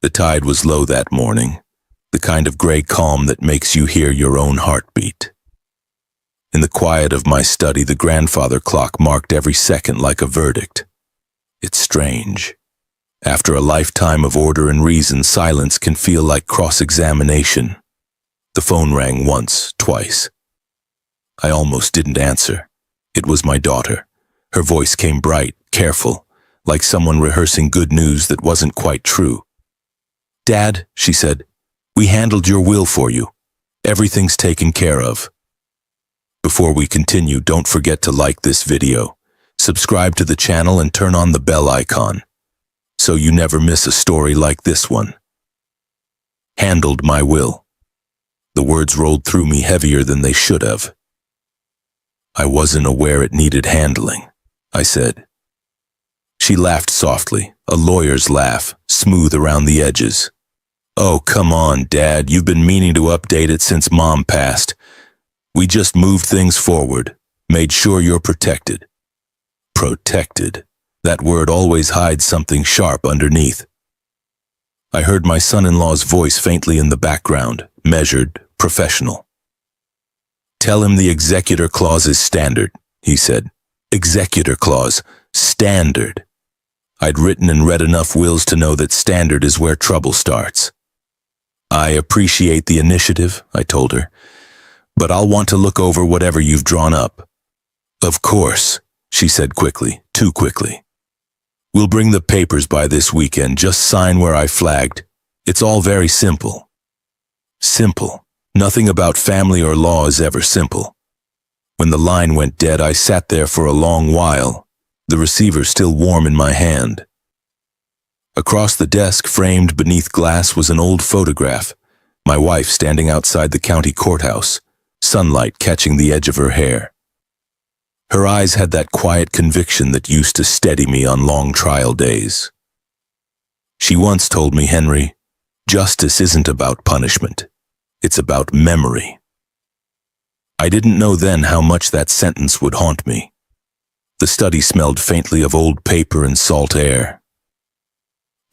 The tide was low that morning, the kind of gray calm that makes you hear your own heartbeat. In the quiet of my study, the grandfather clock marked every second like a verdict. It's strange. After a lifetime of order and reason, silence can feel like cross-examination. The phone rang once, twice. I almost didn't answer. It was my daughter. Her voice came bright, careful, like someone rehearsing good news that wasn't quite true. "Dad," she said, "we handled your will for you. Everything's taken care of." Before we continue, don't forget to like this video, subscribe to the channel and turn on the bell icon, so you never miss a story like this one. Handled my will. The words rolled through me heavier than they should have. "I wasn't aware it needed handling," I said. She laughed softly, a lawyer's laugh, smooth around the edges. "Oh, come on, Dad, you've been meaning to update it since Mom passed. We just moved things forward, made sure you're protected." Protected. That word always hides something sharp underneath. I heard my son-in-law's voice faintly in the background, measured, professional. "Tell him the executor clause is standard," he said. "Executor clause, standard." I'd written and read enough wills to know that standard is where trouble starts. "I appreciate the initiative," I told her, "but I'll want to look over whatever you've drawn up." "Of course," she said quickly, too quickly. "We'll bring the papers by this weekend, just sign where I flagged. It's all very simple." Simple. Nothing about family or law is ever simple. When the line went dead, I sat there for a long while, the receiver still warm in my hand. Across the desk, framed beneath glass, was an old photograph, my wife standing outside the county courthouse, sunlight catching the edge of her hair. Her eyes had that quiet conviction that used to steady me on long trial days. She once told me, "Henry, justice isn't about punishment. It's about memory." I didn't know then how much that sentence would haunt me. The study smelled faintly of old paper and salt air.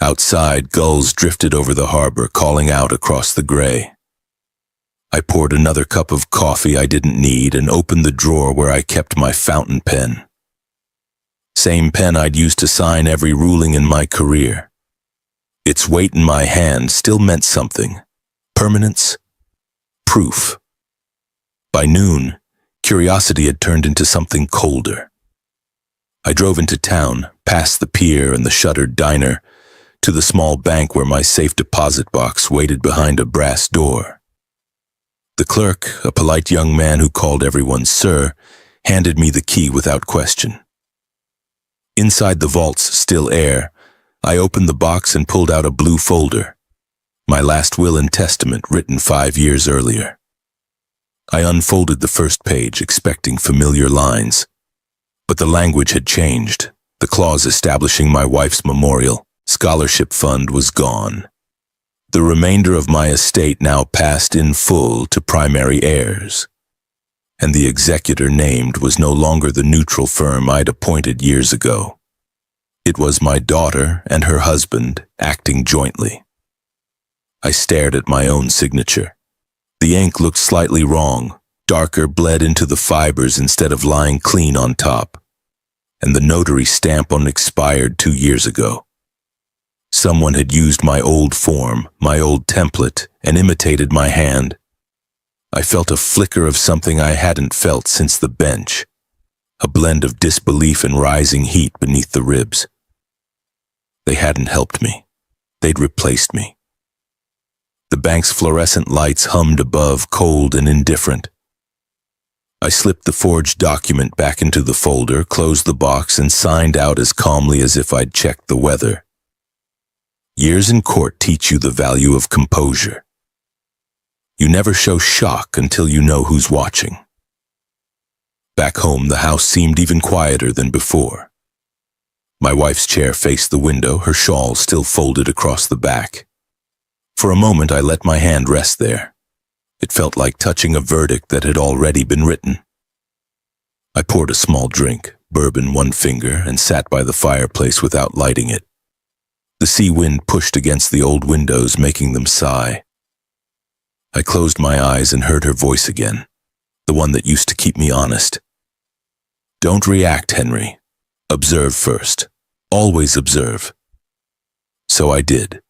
Outside, gulls drifted over the harbor, calling out across the gray. I poured another cup of coffee I didn't need and opened the drawer where I kept my fountain pen. Same pen I'd used to sign every ruling in my career. Its weight in my hand still meant something. Permanence. Proof. By noon, curiosity had turned into something colder. I drove into town, past the pier and the shuttered diner, to the small bank where my safe deposit box waited behind a brass door. The clerk, a polite young man who called everyone sir, handed me the key without question. Inside the vault's still air, I opened the box and pulled out a blue folder, my last will and testament written 5 years earlier. I unfolded the first page, expecting familiar lines, but the language had changed. The clause establishing my wife's memorial, scholarship fund was gone. The remainder of my estate now passed in full to primary heirs, and the executor named was no longer the neutral firm I'd appointed years ago. It was my daughter and her husband acting jointly. I stared at my own signature. The ink looked slightly wrong, darker bled into the fibers instead of lying clean on top, and the notary stamp on expired 2 years ago. Someone had used my old form, my old template, and imitated my hand. I felt a flicker of something I hadn't felt since the bench, a blend of disbelief and rising heat beneath the ribs. They hadn't helped me. They'd replaced me. The bank's fluorescent lights hummed above, cold and indifferent. I slipped the forged document back into the folder, closed the box, and signed out as calmly as if I'd checked the weather. Years in court teach you the value of composure. You never show shock until you know who's watching. Back home, the house seemed even quieter than before. My wife's chair faced the window, her shawl still folded across the back. For a moment, I let my hand rest there. It felt like touching a verdict that had already been written. I poured a small drink, bourbon one finger, and sat by the fireplace without lighting it. The sea wind pushed against the old windows, making them sigh. I closed my eyes and heard her voice again, the one that used to keep me honest. Don't react, Henry. Observe first. Always observe. So I did.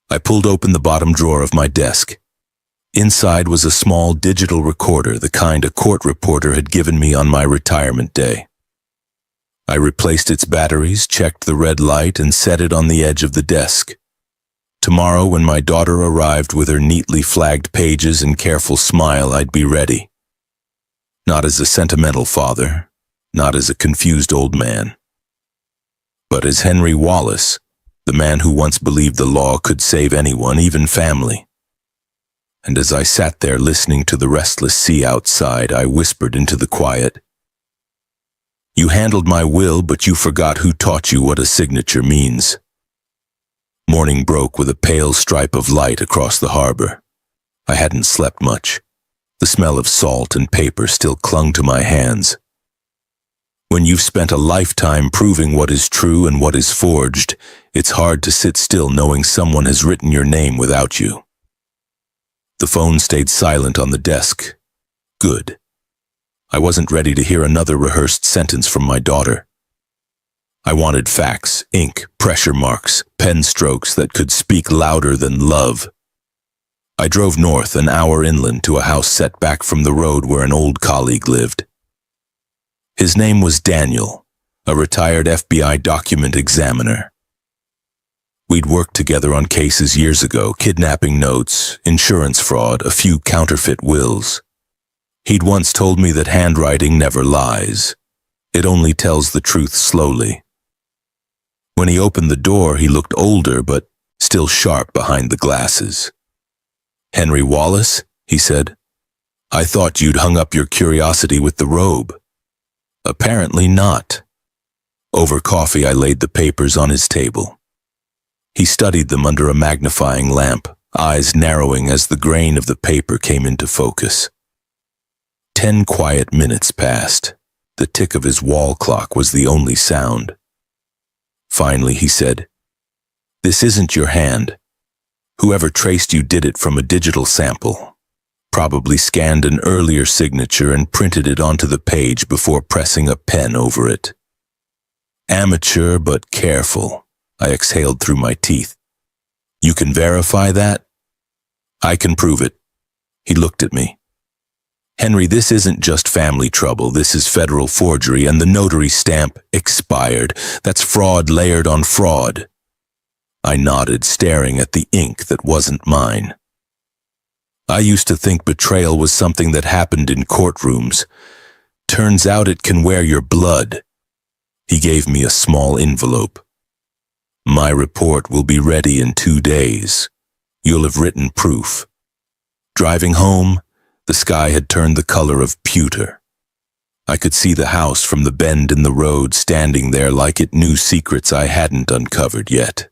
I pulled open the bottom drawer of my desk. Inside was a small digital recorder, the kind a court reporter had given me on my retirement day. I replaced its batteries, checked the red light, and set it on the edge of the desk. Tomorrow, when my daughter arrived with her neatly flagged pages and careful smile, I'd be ready. Not as a sentimental father, not as a confused old man, but as Henry Wallace, the man who once believed the law could save anyone, even family. And as I sat there listening to the restless sea outside, I whispered into the quiet, "You handled my will, but you forgot who taught you what a signature means." Morning broke with a pale stripe of light across the harbor. I hadn't slept much. The smell of salt and paper still clung to my hands. When you've spent a lifetime proving what is true and what is forged, it's hard to sit still knowing someone has written your name without you. The phone stayed silent on the desk. Good. I wasn't ready to hear another rehearsed sentence from my daughter. I wanted facts, ink, pressure marks, pen strokes that could speak louder than love. I drove north, an hour inland, to a house set back from the road where an old colleague lived. His name was Daniel, a retired FBI document examiner. We'd worked together on cases years ago, kidnapping notes, insurance fraud, a few counterfeit wills. He'd once told me that handwriting never lies. It only tells the truth slowly. When he opened the door, he looked older, but still sharp behind the glasses. "Henry Wallace," he said, "I thought you'd hung up your curiosity with the robe." Apparently not. Over coffee, I laid the papers on his table. He studied them under a magnifying lamp, eyes narrowing as the grain of the paper came into focus. 10 quiet minutes passed. The tick of his wall clock was the only sound. Finally, he said, "This isn't your hand. Whoever traced you did it from a digital sample. Probably scanned an earlier signature and printed it onto the page before pressing a pen over it. Amateur but careful," I exhaled through my teeth. "You can verify that?" "I can prove it." He looked at me. "Henry, this isn't just family trouble. This is federal forgery, and the notary stamp expired. That's fraud layered on fraud." I nodded, staring at the ink that wasn't mine. I used to think betrayal was something that happened in courtrooms. Turns out it can wear your blood. He gave me a small envelope. "My report will be ready in 2 days. You'll have written proof." Driving home, the sky had turned the color of pewter. I could see the house from the bend in the road, standing there like it knew secrets I hadn't uncovered yet.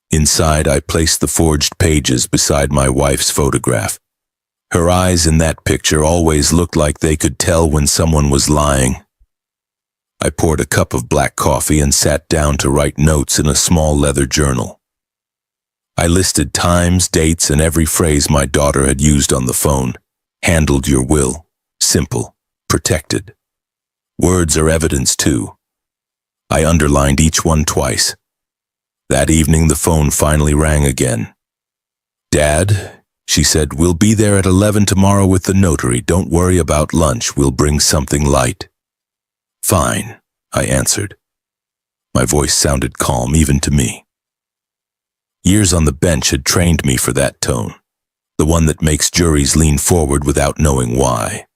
Inside, I placed the forged pages beside my wife's photograph. Her eyes in that picture always looked like they could tell when someone was lying. I poured a cup of black coffee and sat down to write notes in a small leather journal. I listed times, dates, and every phrase my daughter had used on the phone. Handled your will. Simple. Protected. Words are evidence too. I underlined each one twice. That evening, the phone finally rang again. "Dad," she said, "we'll be there at 11 tomorrow with the notary. Don't worry about lunch. We'll bring something light." "Fine," I answered. My voice sounded calm even to me. Years on the bench had trained me for that tone, the one that makes juries lean forward without knowing why.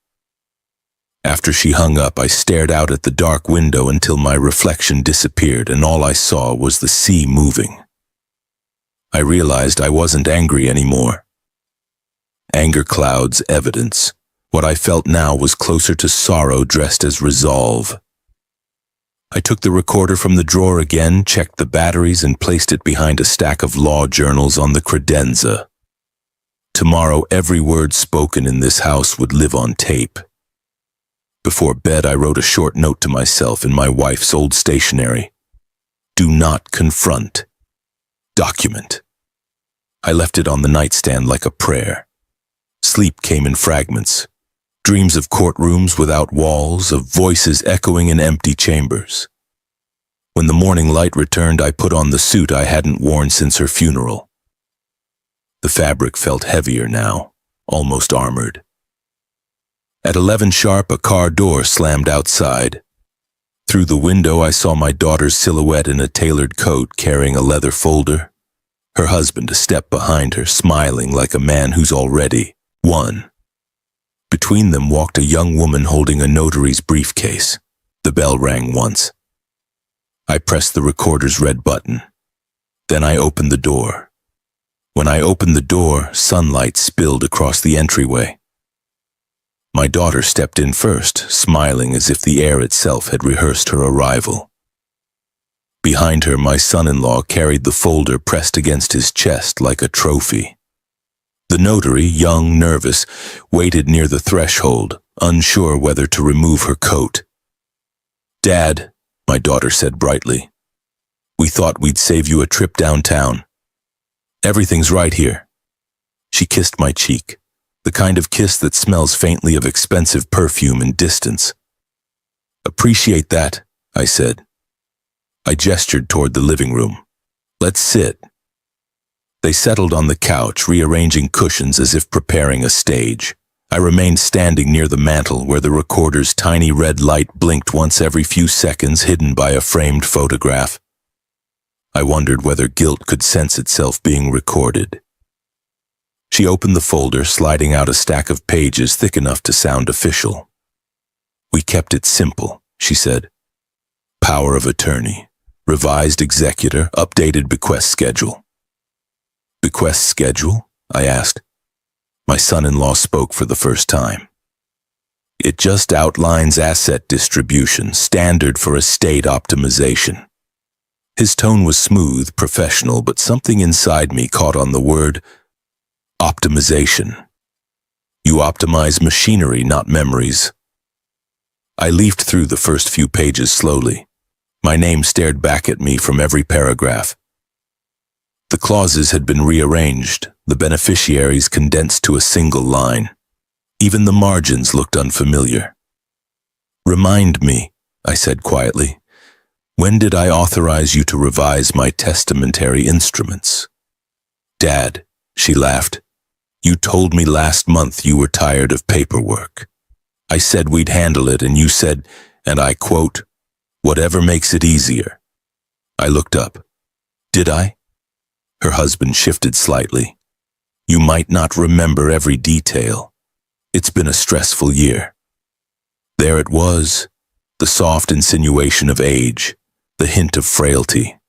After she hung up, I stared out at the dark window until my reflection disappeared and all I saw was the sea moving. I realized I wasn't angry anymore. Anger clouds evidence. What I felt now was closer to sorrow dressed as resolve. I took the recorder from the drawer again, checked the batteries, and placed it behind a stack of law journals on the credenza. Tomorrow, every word spoken in this house would live on tape. Before bed, I wrote a short note to myself in my wife's old stationery. Do not confront. Document. I left it on the nightstand like a prayer. Sleep came in fragments. Dreams of courtrooms without walls, of voices echoing in empty chambers. When the morning light returned, I put on the suit I hadn't worn since her funeral. The fabric felt heavier now, almost armored. At 11 sharp, a car door slammed outside. Through the window, I saw my daughter's silhouette in a tailored coat carrying a leather folder. Her husband a step behind her, smiling like a man who's already won. Between them walked a young woman holding a notary's briefcase. The bell rang once. I pressed the recorder's red button. Then I opened the door. When I opened the door, sunlight spilled across the entryway. My daughter stepped in first, smiling as if the air itself had rehearsed her arrival. Behind her, my son-in-law carried the folder pressed against his chest like a trophy. The notary, young, nervous, waited near the threshold, unsure whether to remove her coat. "Dad," my daughter said brightly, "we thought we'd save you a trip downtown. Everything's right here." She kissed my cheek, the kind of kiss that smells faintly of expensive perfume in distance. "Appreciate that," I said. I gestured toward the living room. "Let's sit." They settled on the couch, rearranging cushions as if preparing a stage. I remained standing near the mantel where the recorder's tiny red light blinked once every few seconds, hidden by a framed photograph. I wondered whether guilt could sense itself being recorded. She opened the folder, sliding out a stack of pages thick enough to sound official. "We kept it simple," she said. "Power of attorney, revised executor, updated bequest schedule." "Bequest schedule?" I asked. My son-in-law spoke for the first time. "It just outlines asset distribution, standard for estate optimization." His tone was smooth, professional, but something inside me caught on the word optimization. You optimize machinery, not memories. I leafed through the first few pages slowly. My name stared back at me from every paragraph. The clauses had been rearranged, the beneficiaries condensed to a single line. Even the margins looked unfamiliar. "Remind me," I said quietly, "when did I authorize you to revise my testamentary instruments?" "Dad," she laughed, "you told me last month you were tired of paperwork. I said we'd handle it, and you said, and I quote, 'Whatever makes it easier.'" I looked up. "Did I?" Her husband shifted slightly. "You might not remember every detail. It's been a stressful year." There it was, the soft insinuation of age, the hint of frailty.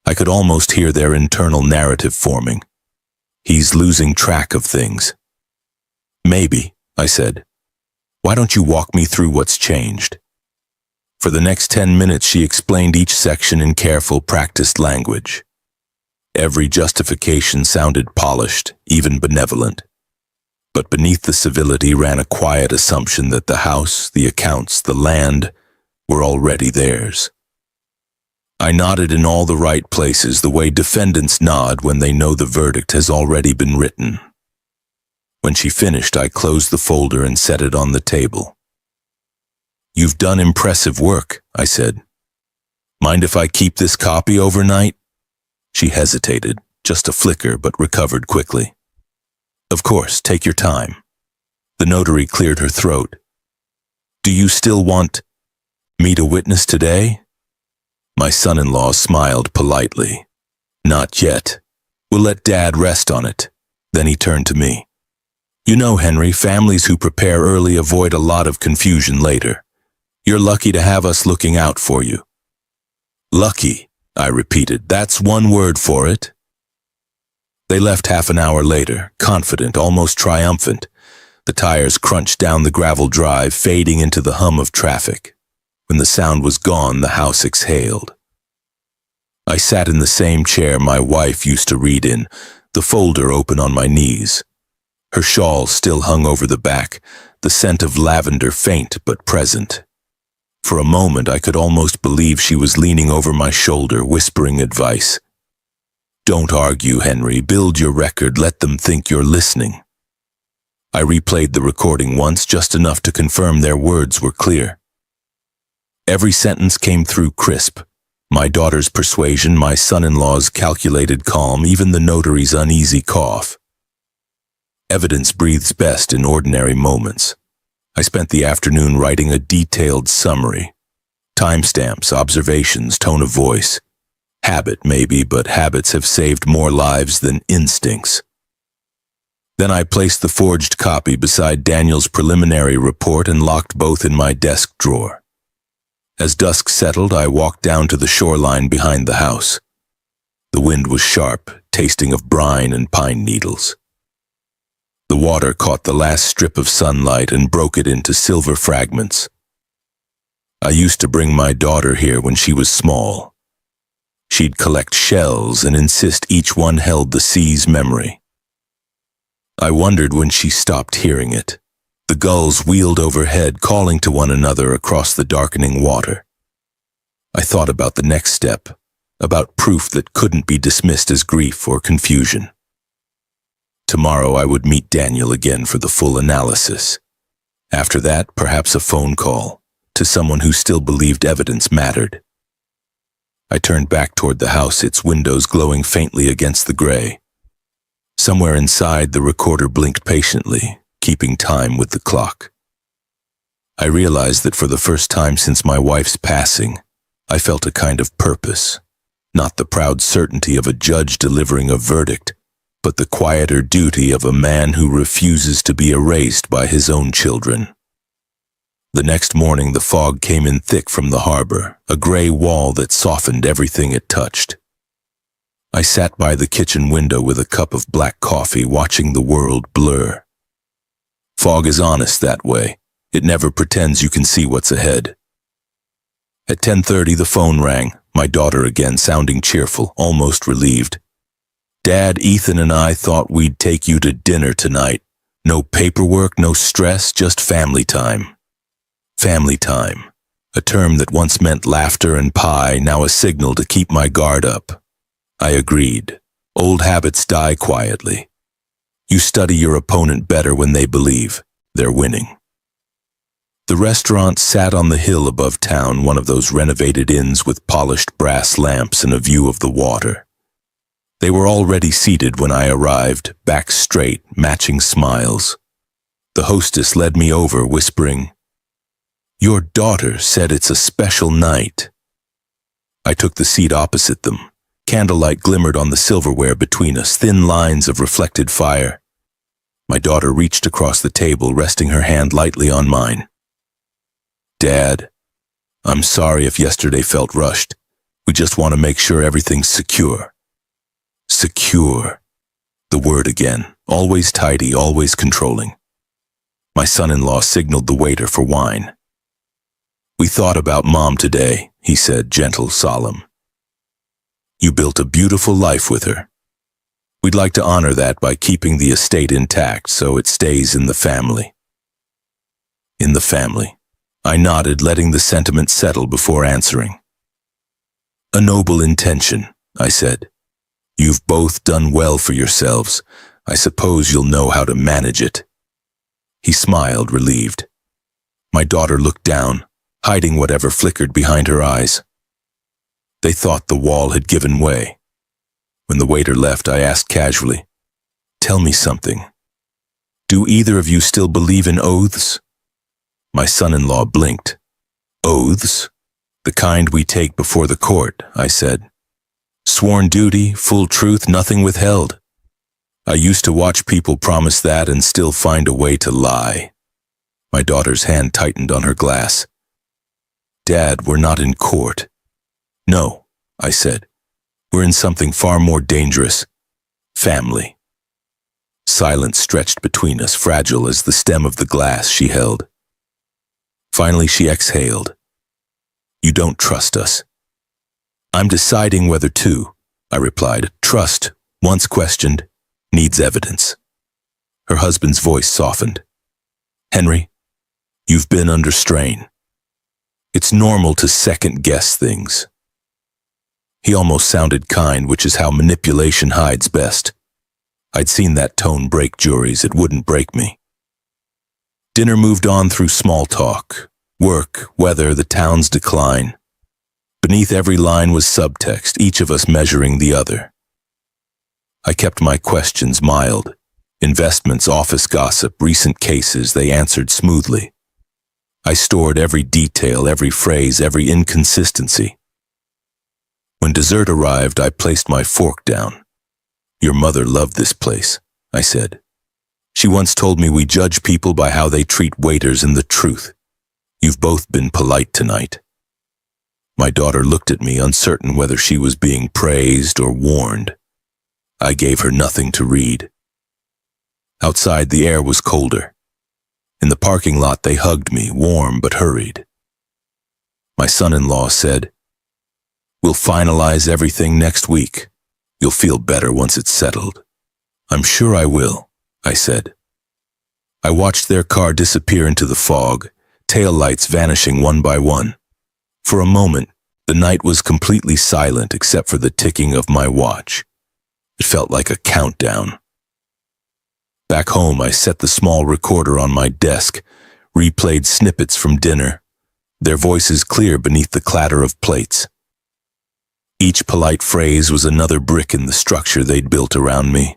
I could almost hear their internal narrative forming. He's losing track of things. "Maybe," I said. "Why don't you walk me through what's changed?" For the next 10 minutes, she explained each section in careful, practiced language. Every justification sounded polished, even benevolent. But beneath the civility ran a quiet assumption that the house, the accounts, the land were already theirs. I nodded in all the right places, the way defendants nod when they know the verdict has already been written. When she finished, I closed the folder and set it on the table. "You've done impressive work," I said. "Mind if I keep this copy overnight?" She hesitated, just a flicker, but recovered quickly. "Of course, take your time." The notary cleared her throat. "Do you still want me to witness today?" My son-in-law smiled politely. "Not yet. We'll let Dad rest on it." Then he turned to me. "You know, Henry, families who prepare early avoid a lot of confusion later. You're lucky to have us looking out for you." "Lucky," I repeated. "That's one word for it." They left half an hour later, confident, almost triumphant. The tires crunched down the gravel drive, fading into the hum of traffic. When the sound was gone, the house exhaled. I sat in the same chair my wife used to read in, the folder open on my knees. Her shawl still hung over the back, the scent of lavender faint but present. For a moment, I could almost believe she was leaning over my shoulder, whispering advice. "Don't argue, Henry. Build your record. Let them think you're listening." I replayed the recording once, just enough to confirm their words were clear. Every sentence came through crisp. My daughter's persuasion, my son-in-law's calculated calm, even the notary's uneasy cough. Evidence breathes best in ordinary moments. I spent the afternoon writing a detailed summary. Timestamps, observations, tone of voice. Habit, maybe, but habits have saved more lives than instincts. Then I placed the forged copy beside Daniel's preliminary report and locked both in my desk drawer. As dusk settled, I walked down to the shoreline behind the house. The wind was sharp, tasting of brine and pine needles. The water caught the last strip of sunlight and broke it into silver fragments. I used to bring my daughter here when she was small. She'd collect shells and insist each one held the sea's memory. I wondered when she stopped hearing it. The gulls wheeled overhead, calling to one another across the darkening water. I thought about the next step, about proof that couldn't be dismissed as grief or confusion. Tomorrow I would meet Daniel again for the full analysis. After that, perhaps a phone call to someone who still believed evidence mattered. I turned back toward the house, its windows glowing faintly against the gray. Somewhere inside, the recorder blinked patiently, keeping time with the clock. I realized that for the first time since my wife's passing, I felt a kind of purpose, not the proud certainty of a judge delivering a verdict, but the quieter duty of a man who refuses to be erased by his own children. The next morning, the fog came in thick from the harbor, a gray wall that softened everything it touched. I sat by the kitchen window with a cup of black coffee, watching the world blur. Fog is honest that way. It never pretends you can see what's ahead. At 10:30, the phone rang, my daughter again, sounding cheerful, almost relieved. "Dad, Ethan and I thought we'd take you to dinner tonight. No paperwork, no stress, just family time." Family time, a term that once meant laughter and pie, now a signal to keep my guard up. I agreed. Old habits die quietly. You study your opponent better when they believe they're winning. The restaurant sat on the hill above town, one of those renovated inns with polished brass lamps and a view of the water. They were already seated when I arrived, backs straight, matching smiles. The hostess led me over, whispering, "Your daughter said it's a special night." I took the seat opposite them. Candlelight glimmered on the silverware between us, thin lines of reflected fire. My daughter reached across the table, resting her hand lightly on mine. "Dad, I'm sorry if yesterday felt rushed. We just want to make sure everything's secure." Secure. The word again. Always tidy, always controlling. My son-in-law signaled the waiter for wine. "We thought about Mom today," he said, gentle, solemn. "You built a beautiful life with her. We'd like to honor that by keeping the estate intact so it stays in the family." In the family. I nodded, letting the sentiment settle before answering. "A noble intention," I said. "You've both done well for yourselves. I suppose you'll know how to manage it." He smiled, relieved. My daughter looked down, hiding whatever flickered behind her eyes. They thought the wall had given way. When the waiter left, I asked casually, "Tell me something. Do either of you still believe in oaths?" My son-in-law blinked. "Oaths? The kind we take before the court," I said. "Sworn duty, full truth, nothing withheld. I used to watch people promise that and still find a way to lie." My daughter's hand tightened on her glass. "Dad, we're not in court." "No," I said. "We're in something far more dangerous. Family." Silence stretched between us, fragile as the stem of the glass she held. Finally, she exhaled. "You don't trust us." "I'm deciding whether to," I replied. "Trust, once questioned, needs evidence." Her husband's voice softened. "Henry, you've been under strain." It's normal to second-guess things. He almost sounded kind, which is how manipulation hides best. I'd seen that tone break juries, it wouldn't break me. Dinner moved on through small talk. Work, weather, the town's decline. Beneath every line was subtext, each of us measuring the other. I kept my questions mild. Investments, office gossip, recent cases, they answered smoothly. I stored every detail, every phrase, every inconsistency. When dessert arrived, I placed my fork down. "Your mother loved this place," I said. "She once told me we judge people by how they treat waiters, and the truth. You've both been polite tonight." My daughter looked at me, uncertain whether she was being praised or warned. I gave her nothing to read. Outside, the air was colder. In the parking lot, they hugged me, warm but hurried. My son-in-law said, "We'll finalize everything next week. You'll feel better once it's settled." "I'm sure I will," I said. I watched their car disappear into the fog, taillights vanishing one by one. For a moment, the night was completely silent except for the ticking of my watch. It felt like a countdown. Back home, I set the small recorder on my desk, replayed snippets from dinner, their voices clear beneath the clatter of plates. Each polite phrase was another brick in the structure they'd built around me,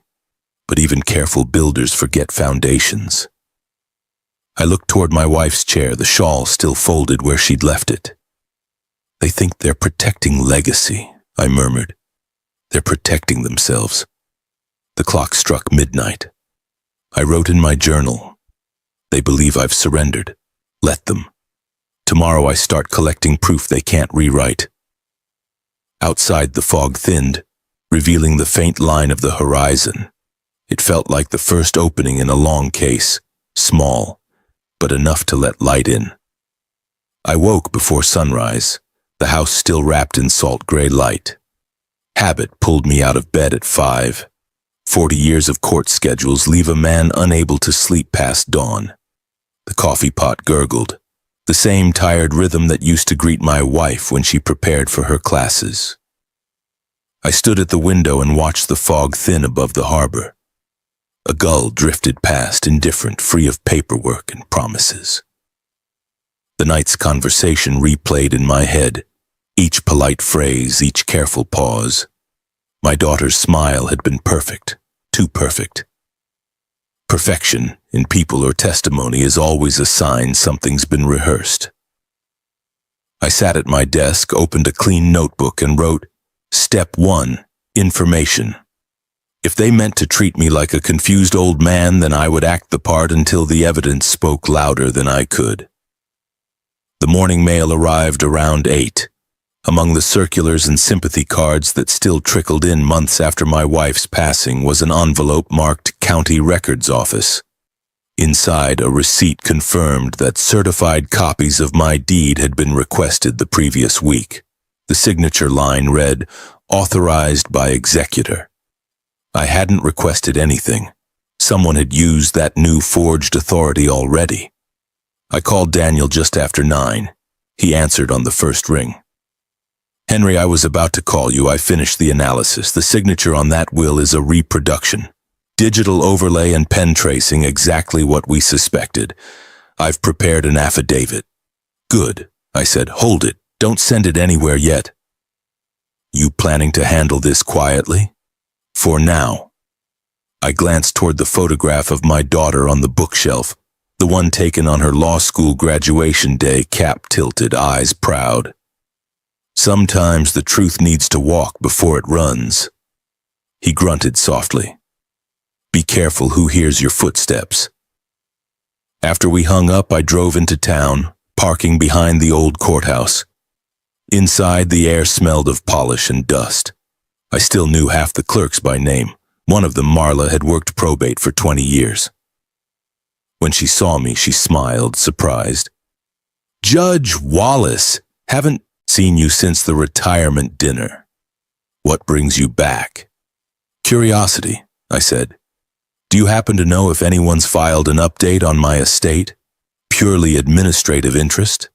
but even careful builders forget foundations. I looked toward my wife's chair, the shawl still folded where she'd left it. "They think they're protecting legacy," I murmured. "They're protecting themselves." The clock struck midnight. I wrote in my journal, "They believe I've surrendered. Let them. Tomorrow I start collecting proof they can't rewrite." Outside, the fog thinned, revealing the faint line of the horizon. It felt like the first opening in a long case, small, but enough to let light in. I woke before sunrise, the house still wrapped in salt-gray light. Habit pulled me out of bed at 5. 40 years of court schedules leave a man unable to sleep past dawn. The coffee pot gurgled, the same tired rhythm that used to greet my wife when she prepared for her classes. I stood at the window and watched the fog thin above the harbor. A gull drifted past, indifferent, free of paperwork and promises. The night's conversation replayed in my head, each polite phrase, each careful pause. My daughter's smile had been perfect, too perfect. Perfection, in people or testimony, is always a sign something's been rehearsed. I sat at my desk, opened a clean notebook, and wrote, "Step 1, information." If they meant to treat me like a confused old man, then I would act the part until the evidence spoke louder than I could. The morning mail arrived around 8. Among the circulars and sympathy cards that still trickled in months after my wife's passing was an envelope marked County Records Office. Inside, a receipt confirmed that certified copies of my deed had been requested the previous week. The signature line read, "Authorized by Executor." I hadn't requested anything. Someone had used that new forged authority already. I called Daniel just after 9. He answered on the first ring. "Henry, I was about to call you. I finished the analysis. The signature on that will is a reproduction. Digital overlay and pen tracing, exactly what we suspected. I've prepared an affidavit." "Good," I said. "Hold it. Don't send it anywhere yet." "You planning to handle this quietly?" "For now." I glanced toward the photograph of my daughter on the bookshelf, the one taken on her law school graduation day, cap tilted, eyes proud. "Sometimes the truth needs to walk before it runs." He grunted softly. "Be careful who hears your footsteps." After we hung up, I drove into town, parking behind the old courthouse. Inside, the air smelled of polish and dust. I still knew half the clerks by name. One of them, Marla, had worked probate for 20 years. When she saw me, she smiled, surprised. "Judge Wallace, haven't seen you since the retirement dinner. What brings you back?" "Curiosity," I said. "Do you happen to know if anyone's filed an update on my estate? Purely administrative interest?"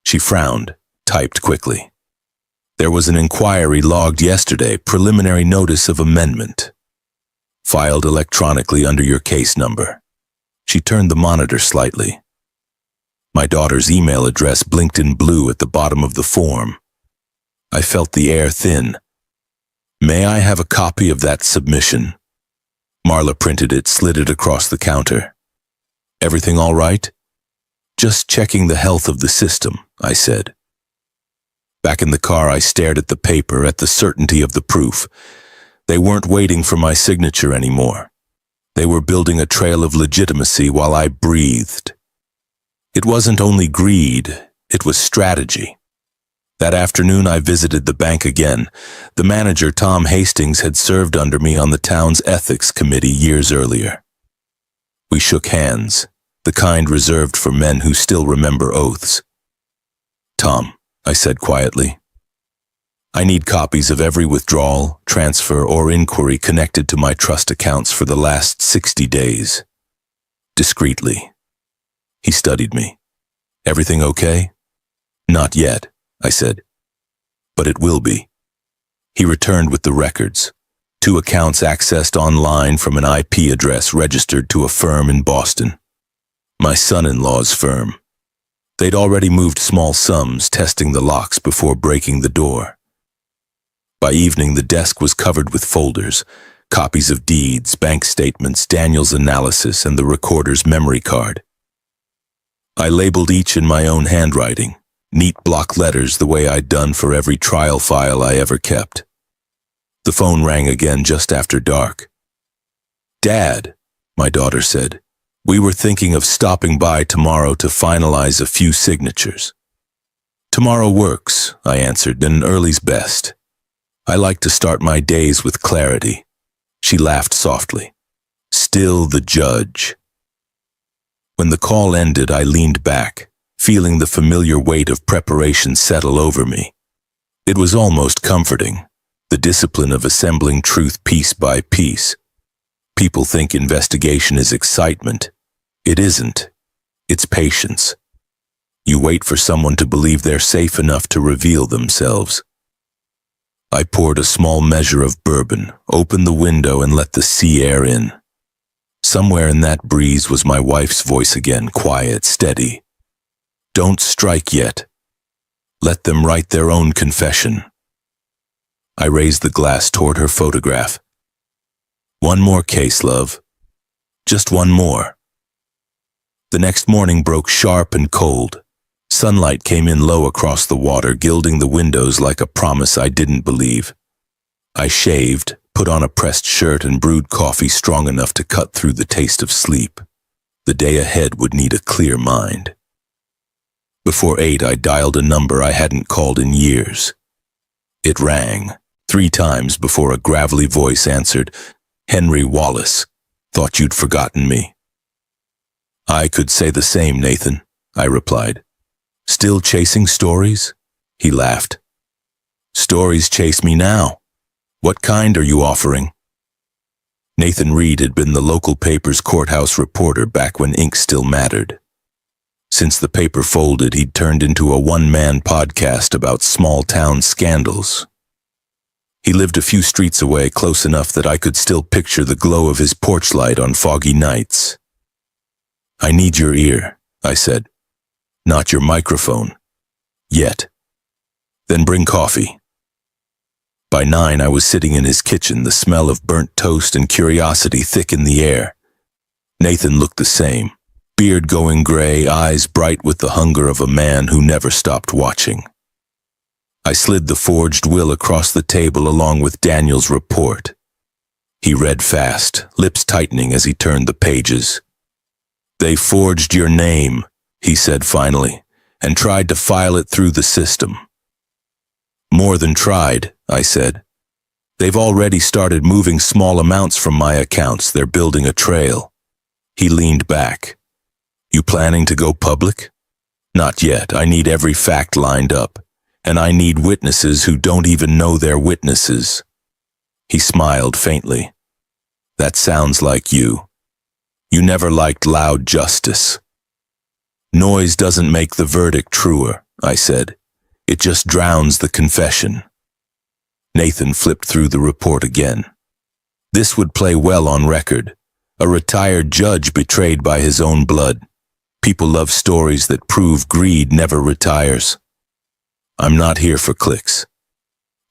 She frowned, typed quickly. There was an inquiry logged yesterday, preliminary notice of amendment. Filed electronically under your case number. She turned the monitor slightly. My daughter's email address blinked in blue at the bottom of the form. I felt the air thin. May I have a copy of that submission? Marla printed it, slid it across the counter. Everything all right? Just checking the health of the system, I said. Back in the car, I stared at the paper, at the certainty of the proof. They weren't waiting for my signature anymore. They were building a trail of legitimacy while I breathed. It wasn't only greed, it was strategy. That afternoon, I visited the bank again. The manager, Tom Hastings, had served under me on the town's ethics committee years earlier. We shook hands, the kind reserved for men who still remember oaths. Tom, I said quietly, I need copies of every withdrawal, transfer, or inquiry connected to my trust accounts for the last 60 days. Discreetly. He studied me. Everything okay? Not yet, I said. But it will be. He returned with the records. 2 accounts accessed online from an IP address registered to a firm in Boston. My son-in-law's firm. They'd already moved small sums, testing the locks before breaking the door. By evening, the desk was covered with folders, copies of deeds, bank statements, Daniel's analysis, and the recorder's memory card. I labeled each in my own handwriting, neat block letters the way I'd done for every trial file I ever kept. The phone rang again just after dark. Dad, my daughter said, we were thinking of stopping by tomorrow to finalize a few signatures. Tomorrow works, I answered, and early's best. I like to start my days with clarity. She laughed softly. Still the judge. When the call ended, I leaned back, feeling the familiar weight of preparation settle over me. It was almost comforting, the discipline of assembling truth piece by piece. People think investigation is excitement. It isn't. It's patience. You wait for someone to believe they're safe enough to reveal themselves. I poured a small measure of bourbon, opened the window, and let the sea air in. Somewhere in that breeze was my wife's voice again, quiet, steady. Don't strike yet. Let them write their own confession. I raised the glass toward her photograph. One more case, love. Just one more. The next morning broke sharp and cold. Sunlight came in low across the water, gilding the windows like a promise I didn't believe. I shaved, put on a pressed shirt, and brewed coffee strong enough to cut through the taste of sleep. The day ahead would need a clear mind. Before 8, I dialed a number I hadn't called in years. It rang 3 times before a gravelly voice answered, Henry Wallace. Thought you'd forgotten me. I could say the same, Nathan, I replied. Still chasing stories? He laughed. Stories chase me now. What kind are you offering? Nathan Reed had been the local paper's courthouse reporter back when ink still mattered. Since the paper folded, he'd turned into a one-man podcast about small-town scandals. He lived a few streets away, close enough that I could still picture the glow of his porch light on foggy nights. I need your ear, I said. Not your microphone. Yet. Then bring coffee. By 9, I was sitting in his kitchen, the smell of burnt toast and curiosity thick in the air. Nathan looked the same, beard going gray, eyes bright with the hunger of a man who never stopped watching. I slid the forged will across the table along with Daniel's report. He read fast, lips tightening as he turned the pages. They forged your name, he said finally, and tried to file it through the system. More than tried, I said. They've already started moving small amounts from my accounts. They're building a trail. He leaned back. You planning to go public? Not yet. I need every fact lined up, and I need witnesses who don't even know they're witnesses. He smiled faintly. That sounds like you. You never liked loud justice. Noise doesn't make the verdict truer, I said. It just drowns the confession. Nathan flipped through the report again. This would play well on record. A retired judge betrayed by his own blood. People love stories that prove greed never retires. I'm not here for clicks.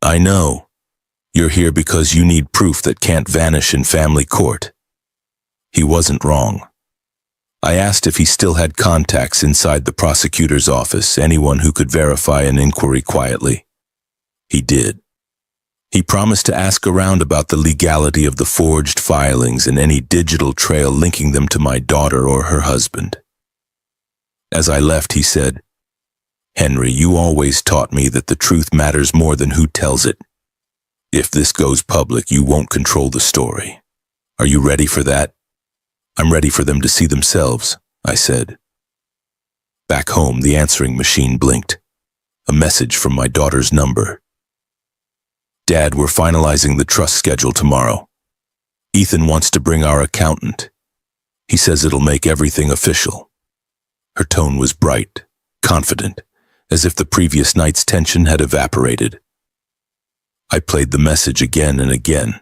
I know. You're here because you need proof that can't vanish in family court. He wasn't wrong. I asked if he still had contacts inside the prosecutor's office, anyone who could verify an inquiry quietly. He did. He promised to ask around about the legality of the forged filings and any digital trail linking them to my daughter or her husband. As I left, he said, "Henry, you always taught me that the truth matters more than who tells it. If this goes public, you won't control the story. Are you ready for that?" "I'm ready for them to see themselves," I said. Back home, the answering machine blinked. A message from my daughter's number. "Dad, we're finalizing the trust schedule tomorrow. Ethan wants to bring our accountant. He says it'll make everything official." Her tone was bright, confident, as if the previous night's tension had evaporated. I played the message again and again.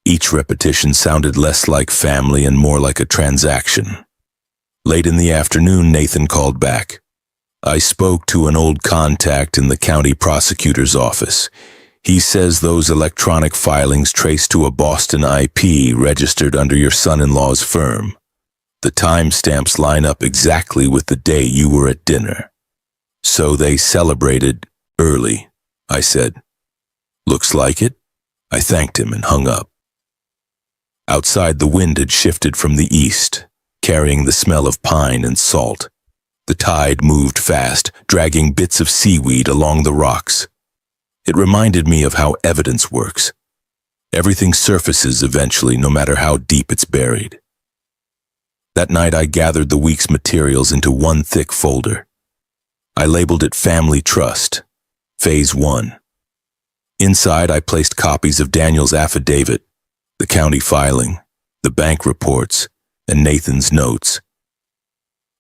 Each repetition sounded less like family and more like a transaction. Late in the afternoon, Nathan called back. "I spoke to an old contact in the county prosecutor's office. He says those electronic filings trace to a Boston IP registered under your son-in-law's firm. The timestamps line up exactly with the day you were at dinner. So they celebrated early," I said. "Looks like it." I thanked him and hung up. Outside, the wind had shifted from the east, carrying the smell of pine and salt. The tide moved fast, dragging bits of seaweed along the rocks. It reminded me of how evidence works. Everything surfaces eventually, no matter how deep it's buried. That night, I gathered the week's materials into one thick folder. I labeled it Family Trust, Phase 1. Inside, I placed copies of Daniel's affidavit, the county filing, the bank reports, and Nathan's notes.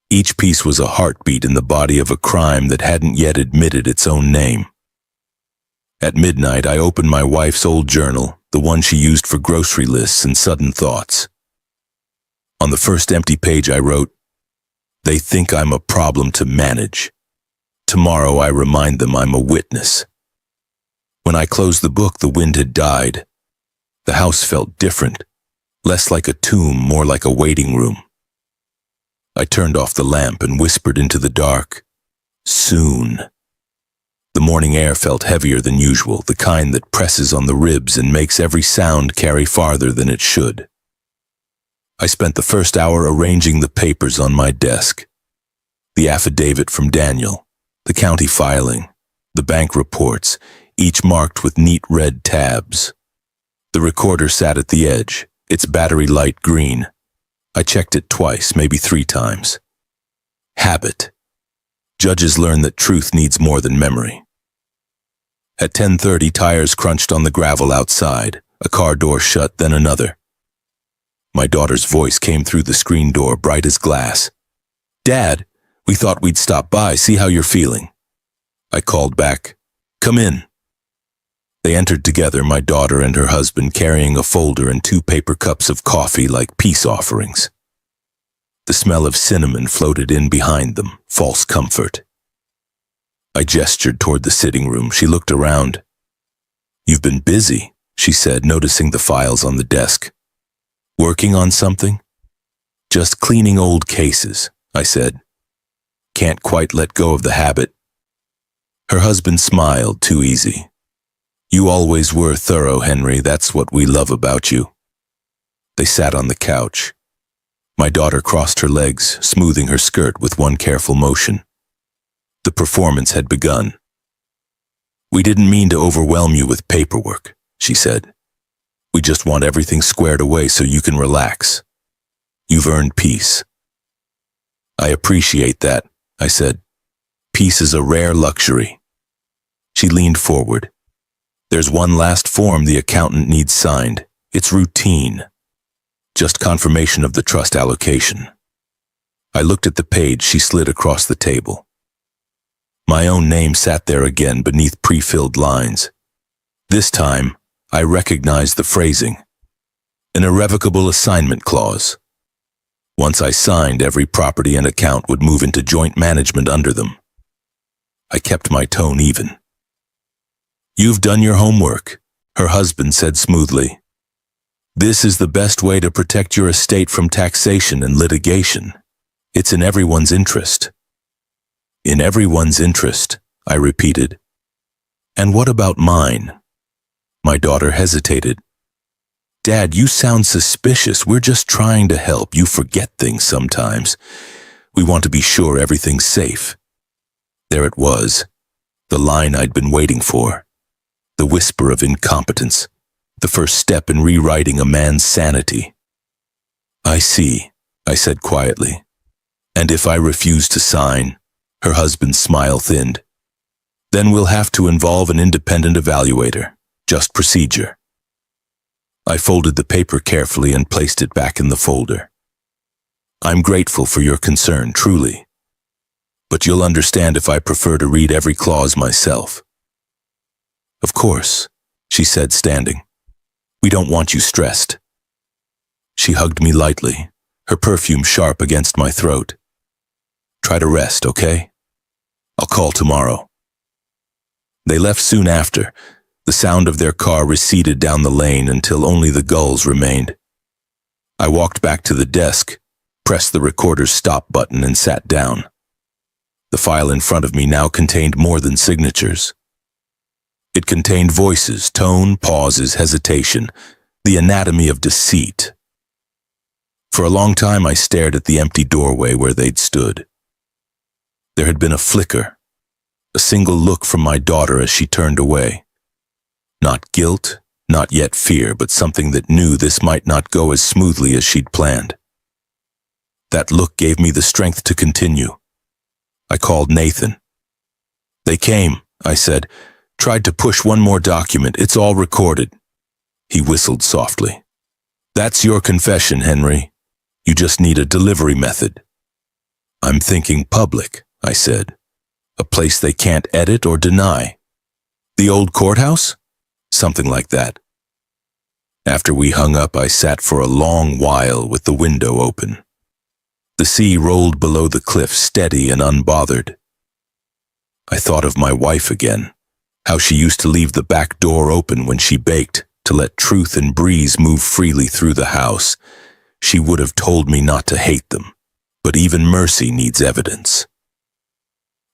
Each piece was a heartbeat in the body of a crime that hadn't yet admitted its own name. At midnight, I opened my wife's old journal, the one she used for grocery lists and sudden thoughts. On the first empty page, I wrote, "They think I'm a problem to manage. Tomorrow, I remind them I'm a witness." When I closed the book, the wind had died. The house felt different, less like a tomb, more like a waiting room. I turned off the lamp and whispered into the dark, "Soon." The morning air felt heavier than usual, the kind that presses on the ribs and makes every sound carry farther than it should. I spent the first hour arranging the papers on my desk. The affidavit from Daniel, the county filing, the bank reports, each marked with neat red tabs. The recorder sat at the edge, its battery light green. I checked it twice, maybe 3 times. Habit. Judges learn that truth needs more than memory. At 10:30, tires crunched on the gravel outside. A car door shut, then another. My daughter's voice came through the screen door, bright as glass. "Dad, we thought we'd stop by, see how you're feeling." I called back, "Come in." They entered together, my daughter and her husband, carrying a folder and 2 paper cups of coffee like peace offerings. The smell of cinnamon floated in behind them, false comfort. I gestured toward the sitting room. She looked around. "You've been busy," she said, noticing the files on the desk. "Working on something?" "Just cleaning old cases," I said. "Can't quite let go of the habit." Her husband smiled, too easy. "You always were thorough, Henry. That's what we love about you." They sat on the couch. My daughter crossed her legs, smoothing her skirt with one careful motion. The performance had begun. "We didn't mean to overwhelm you with paperwork," she said. "We just want everything squared away so you can relax. You've earned peace." "I appreciate that," I said. "Peace is a rare luxury." She leaned forward. "There's one last form the accountant needs signed. It's routine. Just confirmation of the trust allocation." I looked at the page she slid across the table. My own name sat there again beneath pre-filled lines. This time, I recognized the phrasing. An irrevocable assignment clause. Once I signed, every property and account would move into joint management under them. I kept my tone even. "You've done your homework," her husband said smoothly. "This is the best way to protect your estate from taxation and litigation. It's in everyone's interest." "In everyone's interest," I repeated. "And what about mine?" My daughter hesitated. "Dad, you sound suspicious. We're just trying to help. You forget things sometimes. We want to be sure everything's safe." There it was, the line I'd been waiting for. The whisper of incompetence, the first step in rewriting a man's sanity. "I see," I said quietly. "And if I refuse to sign?" Her husband's smile thinned. "Then we'll have to involve an independent evaluator. Just procedure." I folded the paper carefully and placed it back in the folder. "I'm grateful for your concern, truly. But you'll understand if I prefer to read every clause myself." "Of course," she said, standing. "We don't want you stressed." She hugged me lightly, her perfume sharp against my throat. "Try to rest, okay? I'll call tomorrow." They left soon after. The sound of their car receded down the lane until only the gulls remained. I walked back to the desk, pressed the recorder's stop button, and sat down. The file in front of me now contained more than signatures. It contained voices, tone, pauses, hesitation, the anatomy of deceit. For a long time I stared at the empty doorway where they'd stood. There had been a flicker, a single look from my daughter as she turned away. Not guilt, not yet fear, but something that knew this might not go as smoothly as she'd planned. That look gave me the strength to continue. I called Nathan. "They came," I said. "Tried to push one more document. It's all recorded." He whistled softly. "That's your confession, Henry. You just need a delivery method." "I'm thinking public," I said. "A place they can't edit or deny." "The old courthouse?" "Something like that." After we hung up, I sat for a long while with the window open. The sea rolled below the cliff, steady and unbothered. I thought of my wife again, how she used to leave the back door open when she baked to let truth and breeze move freely through the house. She would have told me not to hate them, but even mercy needs evidence.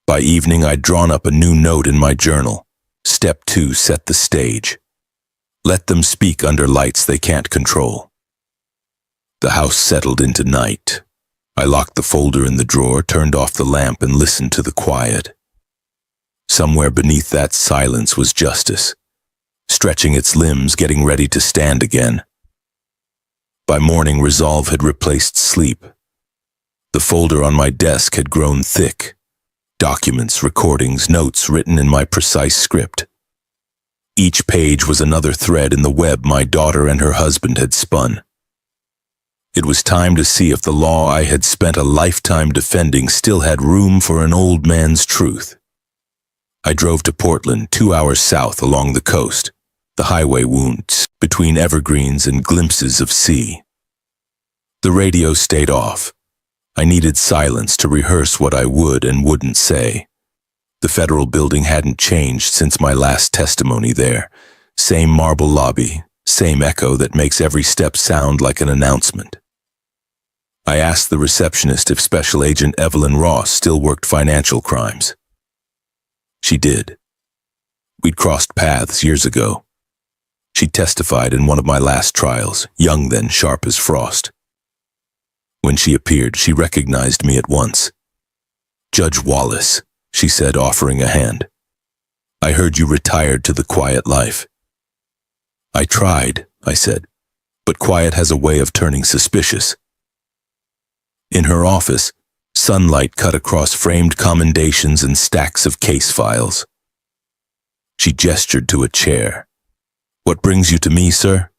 By evening, I'd drawn up a new note in my journal. Step 2, set the stage. Let them speak under lights they can't control. The house settled into night. I locked the folder in the drawer, turned off the lamp, and listened to the quiet. Somewhere beneath that silence was justice, stretching its limbs, getting ready to stand again. By morning, resolve had replaced sleep. The folder on my desk had grown thick. Documents, recordings, notes written in my precise script. Each page was another thread in the web my daughter and her husband had spun. It was time to see if the law I had spent a lifetime defending still had room for an old man's truth. I drove to Portland, 2 hours south along the coast. The highway wounds between evergreens and glimpses of sea. The radio stayed off. I needed silence to rehearse what I would and wouldn't say. The federal building hadn't changed since my last testimony there. Same marble lobby, same echo that makes every step sound like an announcement. I asked the receptionist if Special Agent Evelyn Ross still worked financial crimes. She did. We'd crossed paths years ago. She testified in one of my last trials, young then, sharp as frost. When she appeared, she recognized me at once. "Judge Wallace," she said, offering a hand. "I heard you retired to the quiet life." "I tried," I said, "but quiet has a way of turning suspicious." In her office, sunlight cut across framed commendations and stacks of case files. She gestured to a chair. "What brings you to me, sir?"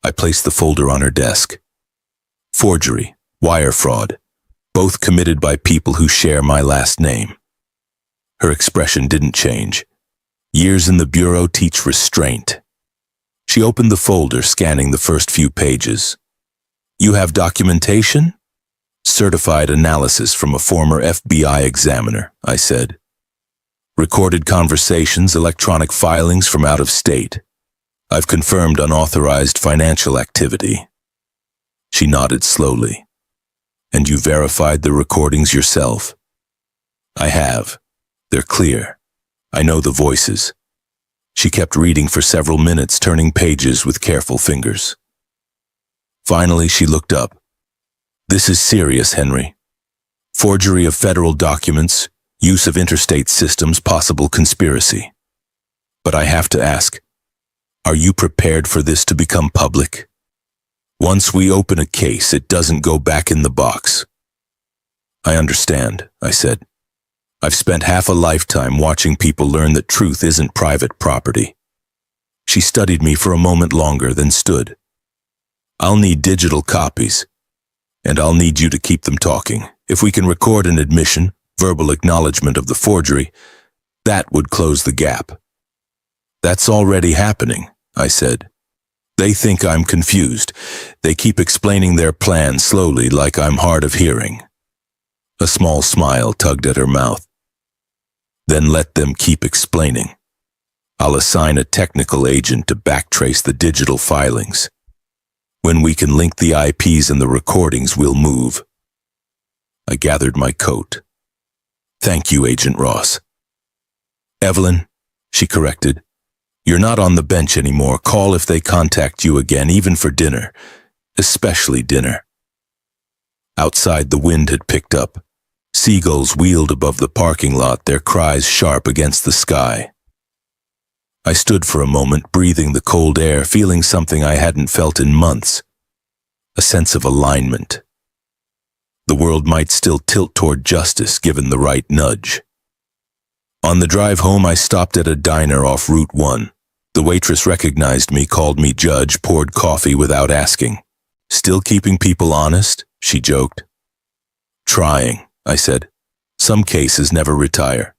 I placed the folder on her desk. "Forgery, wire fraud, both committed by people who share my last name." Her expression didn't change. Years in the bureau teach restraint. She opened the folder, scanning the first few pages. You have documentation? Certified analysis from a former FBI examiner, I said. Recorded conversations, electronic filings from out of state. I've confirmed unauthorized financial activity. She nodded slowly. And you verified the recordings yourself? I have. They're clear. I know the voices. She kept reading for several minutes, turning pages with careful fingers. Finally, she looked up. This is serious, Henry. Forgery of federal documents, use of interstate systems, possible conspiracy. But I have to ask, are you prepared for this to become public? Once we open a case, it doesn't go back in the box. I understand, I said. I've spent half a lifetime watching people learn that truth isn't private property. She studied me for a moment longer, then stood. I'll need digital copies, and I'll need you to keep them talking. If we can record an admission, verbal acknowledgement of the forgery, that would close the gap. That's already happening, I said. They think I'm confused. They keep explaining their plan slowly, like I'm hard of hearing. A small smile tugged at her mouth. Then let them keep explaining. I'll assign a technical agent to backtrace the digital filings. When we can link the IPs and the recordings, we'll move. I gathered my coat. Thank you, Agent Ross. Evelyn, she corrected. You're not on the bench anymore. Call if they contact you again, even for dinner. Especially dinner. Outside, the wind had picked up. Seagulls wheeled above the parking lot, their cries sharp against the sky. I stood for a moment, breathing the cold air, feeling something I hadn't felt in months. A sense of alignment. The world might still tilt toward justice, given the right nudge. On the drive home, I stopped at a diner off Route 1. The waitress recognized me, called me Judge, poured coffee without asking. Still keeping people honest? She joked. Trying, I said. Some cases never retire.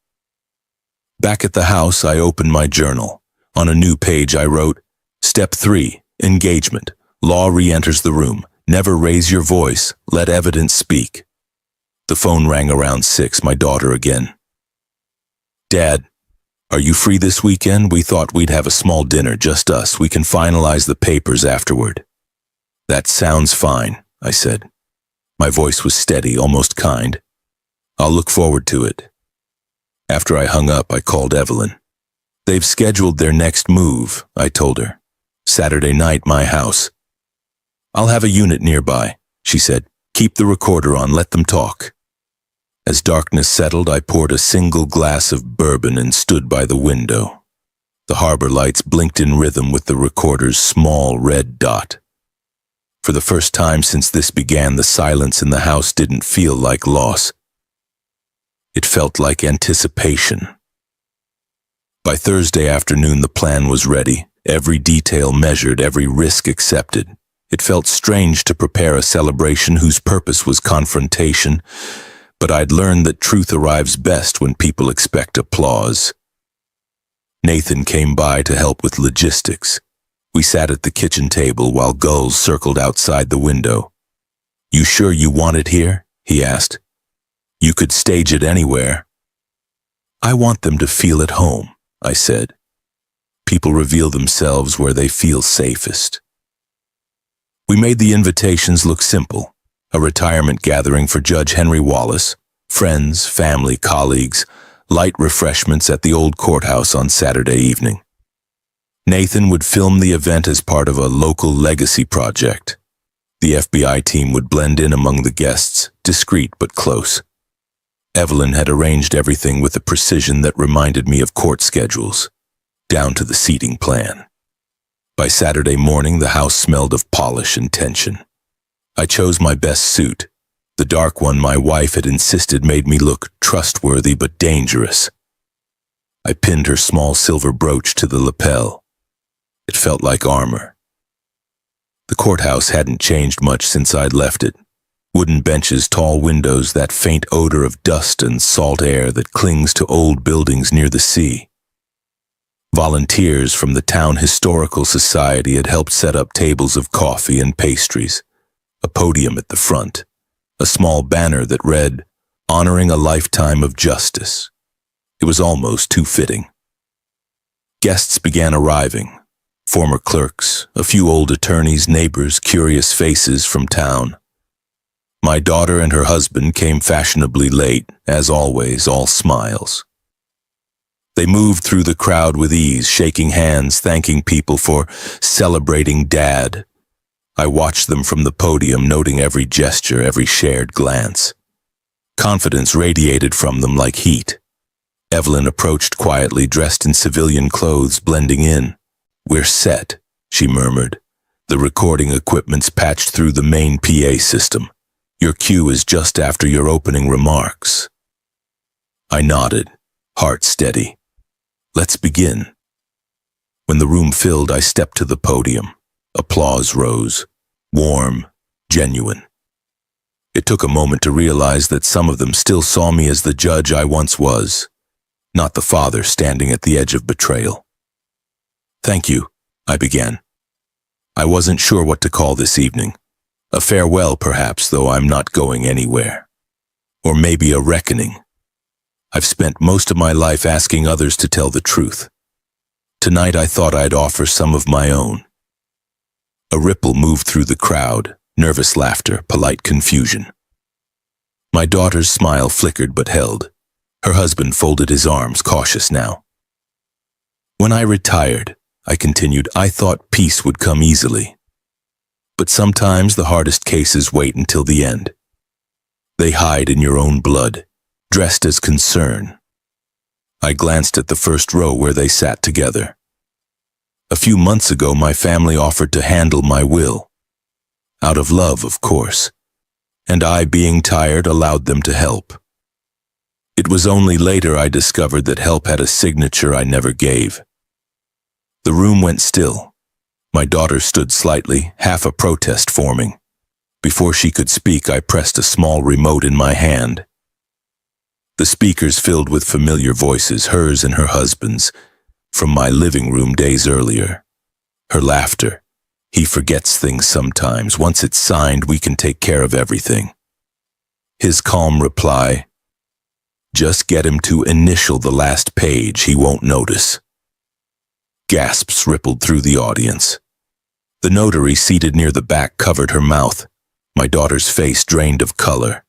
Back at the house, I opened my journal. On a new page, I wrote, Step 3, engagement. Law re-enters the room. Never raise your voice. Let evidence speak. The phone rang around 6, my daughter again. Dad, are you free this weekend? We thought we'd have a small dinner, just us. We can finalize the papers afterward. That sounds fine, I said. My voice was steady, almost kind. I'll look forward to it. After I hung up, I called Evelyn. They've scheduled their next move, I told her. Saturday night, my house. I'll have a unit nearby, she said. Keep the recorder on, let them talk. As darkness settled, I poured a single glass of bourbon and stood by the window. The harbor lights blinked in rhythm with the recorder's small red dot. For the first time since this began, the silence in the house didn't feel like loss. It felt like anticipation. By Thursday afternoon, the plan was ready, every detail measured, every risk accepted. It felt strange to prepare a celebration whose purpose was confrontation, but I'd learned that truth arrives best when people expect applause. Nathan came by to help with logistics. We sat at the kitchen table while gulls circled outside the window. You sure you want it here? He asked. You could stage it anywhere. I want them to feel at home, I said. People reveal themselves where they feel safest. We made the invitations look simple. A retirement gathering for Judge Henry Wallace, friends, family, colleagues, light refreshments at the old courthouse on Saturday evening. Nathan would film the event as part of a local legacy project. The FBI team would blend in among the guests, discreet but close. Evelyn had arranged everything with a precision that reminded me of court schedules, down to the seating plan. By Saturday morning, the house smelled of polish and tension. I chose my best suit, the dark one my wife had insisted made me look trustworthy but dangerous. I pinned her small silver brooch to the lapel. It felt like armor. The courthouse hadn't changed much since I'd left it. Wooden benches, tall windows, that faint odor of dust and salt air that clings to old buildings near the sea. Volunteers from the town historical society had helped set up tables of coffee and pastries, a podium at the front, a small banner that read, "Honoring a Lifetime of Justice." It was almost too fitting. Guests began arriving. Former clerks, a few old attorneys, neighbors, curious faces from town. My daughter and her husband came fashionably late, as always, all smiles. They moved through the crowd with ease, shaking hands, thanking people for celebrating Dad. I watched them from the podium, noting every gesture, every shared glance. Confidence radiated from them like heat. Evelyn approached quietly, dressed in civilian clothes, blending in. "We're set," she murmured. "The recording equipment's patched through the main PA system. Your cue is just after your opening remarks." I nodded, heart steady. "Let's begin." When the room filled, I stepped to the podium. Applause rose, warm, genuine. It took a moment to realize that some of them still saw me as the judge I once was, not the father standing at the edge of betrayal. "Thank you," I began. I wasn't sure what to call this evening. A farewell, perhaps, though I'm not going anywhere. Or maybe a reckoning. I've spent most of my life asking others to tell the truth. Tonight I thought I'd offer some of my own. A ripple moved through the crowd, nervous laughter, polite confusion. My daughter's smile flickered but held. Her husband folded his arms, cautious now. "When I retired," I continued, "I thought peace would come easily. But sometimes the hardest cases wait until the end. They hide in your own blood, dressed as concern." I glanced at the first row where they sat together. A few months ago, my family offered to handle my will. Out of love, of course. And I, being tired, allowed them to help. It was only later I discovered that help had a signature I never gave. The room went still. My daughter stood slightly, half a protest forming. Before she could speak, I pressed a small remote in my hand. The speakers filled with familiar voices, hers and her husband's, from my living room days earlier. Her laughter. "He forgets things sometimes. Once it's signed, we can take care of everything." His calm reply, "Just get him to initial the last page, he won't notice." Gasps rippled through the audience. The notary seated near the back covered her mouth. My daughter's face drained of color.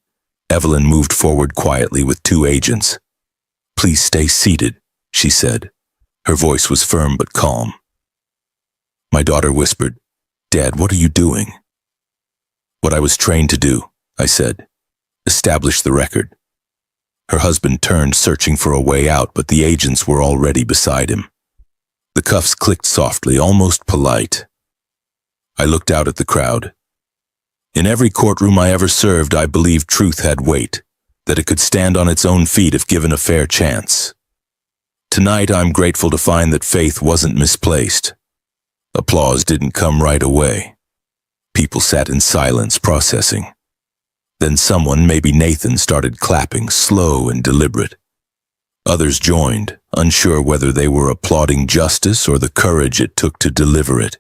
Evelyn moved forward quietly with two agents. "Please stay seated," she said. Her voice was firm but calm. My daughter whispered, "Dad, what are you doing?" "What I was trained to do," I said. "Establish the record." Her husband turned, searching for a way out, but the agents were already beside him. The cuffs clicked softly, almost polite. I looked out at the crowd. In every courtroom I ever served, I believed truth had weight, that it could stand on its own feet if given a fair chance. Tonight, I'm grateful to find that faith wasn't misplaced. Applause didn't come right away. People sat in silence, processing. Then someone, maybe Nathan, started clapping, slow and deliberate. Others joined, unsure whether they were applauding justice or the courage it took to deliver it.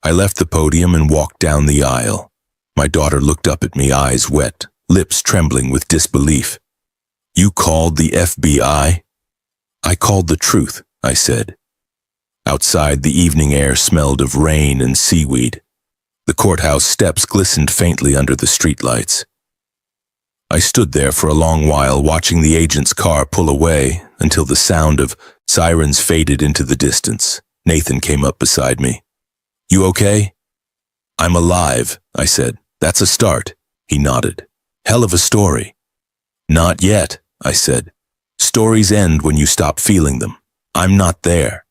I left the podium and walked down the aisle. My daughter looked up at me, eyes wet, lips trembling with disbelief. "You called the FBI?" "I called the truth," I said. Outside, the evening air smelled of rain and seaweed. The courthouse steps glistened faintly under the streetlights. I stood there for a long while, watching the agent's car pull away until the sound of sirens faded into the distance. Nathan came up beside me. "You okay?" "I'm alive," I said. "That's a start." He nodded. "Hell of a story." "Not yet," I said. "Stories end when you stop feeling them. I'm not there."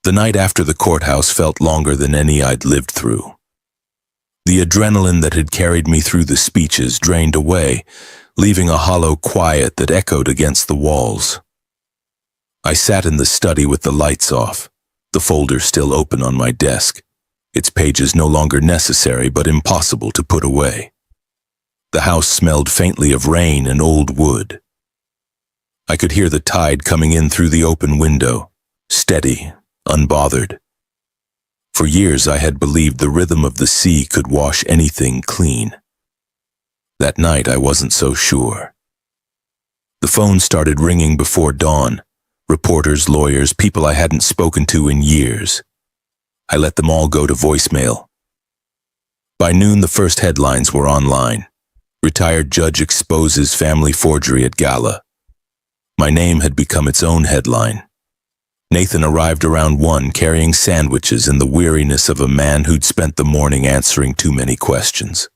The night after the courthouse felt longer than any I'd lived through. The adrenaline that had carried me through the speeches drained away, leaving a hollow quiet that echoed against the walls. I sat in the study with the lights off, the folder still open on my desk. its pages no longer necessary but impossible to put away. The house smelled faintly of rain and old wood. I could hear the tide coming in through the open window, steady, unbothered. For years I had believed the rhythm of the sea could wash anything clean. That night I wasn't so sure. The phone started ringing before dawn. Reporters, lawyers, people I hadn't spoken to in years. I let them all go to voicemail. By noon, the first headlines were online. Retired judge exposes family forgery at gala. My name had become its own headline. Nathan arrived around 1 carrying sandwiches in the weariness of a man who'd spent the morning answering too many questions.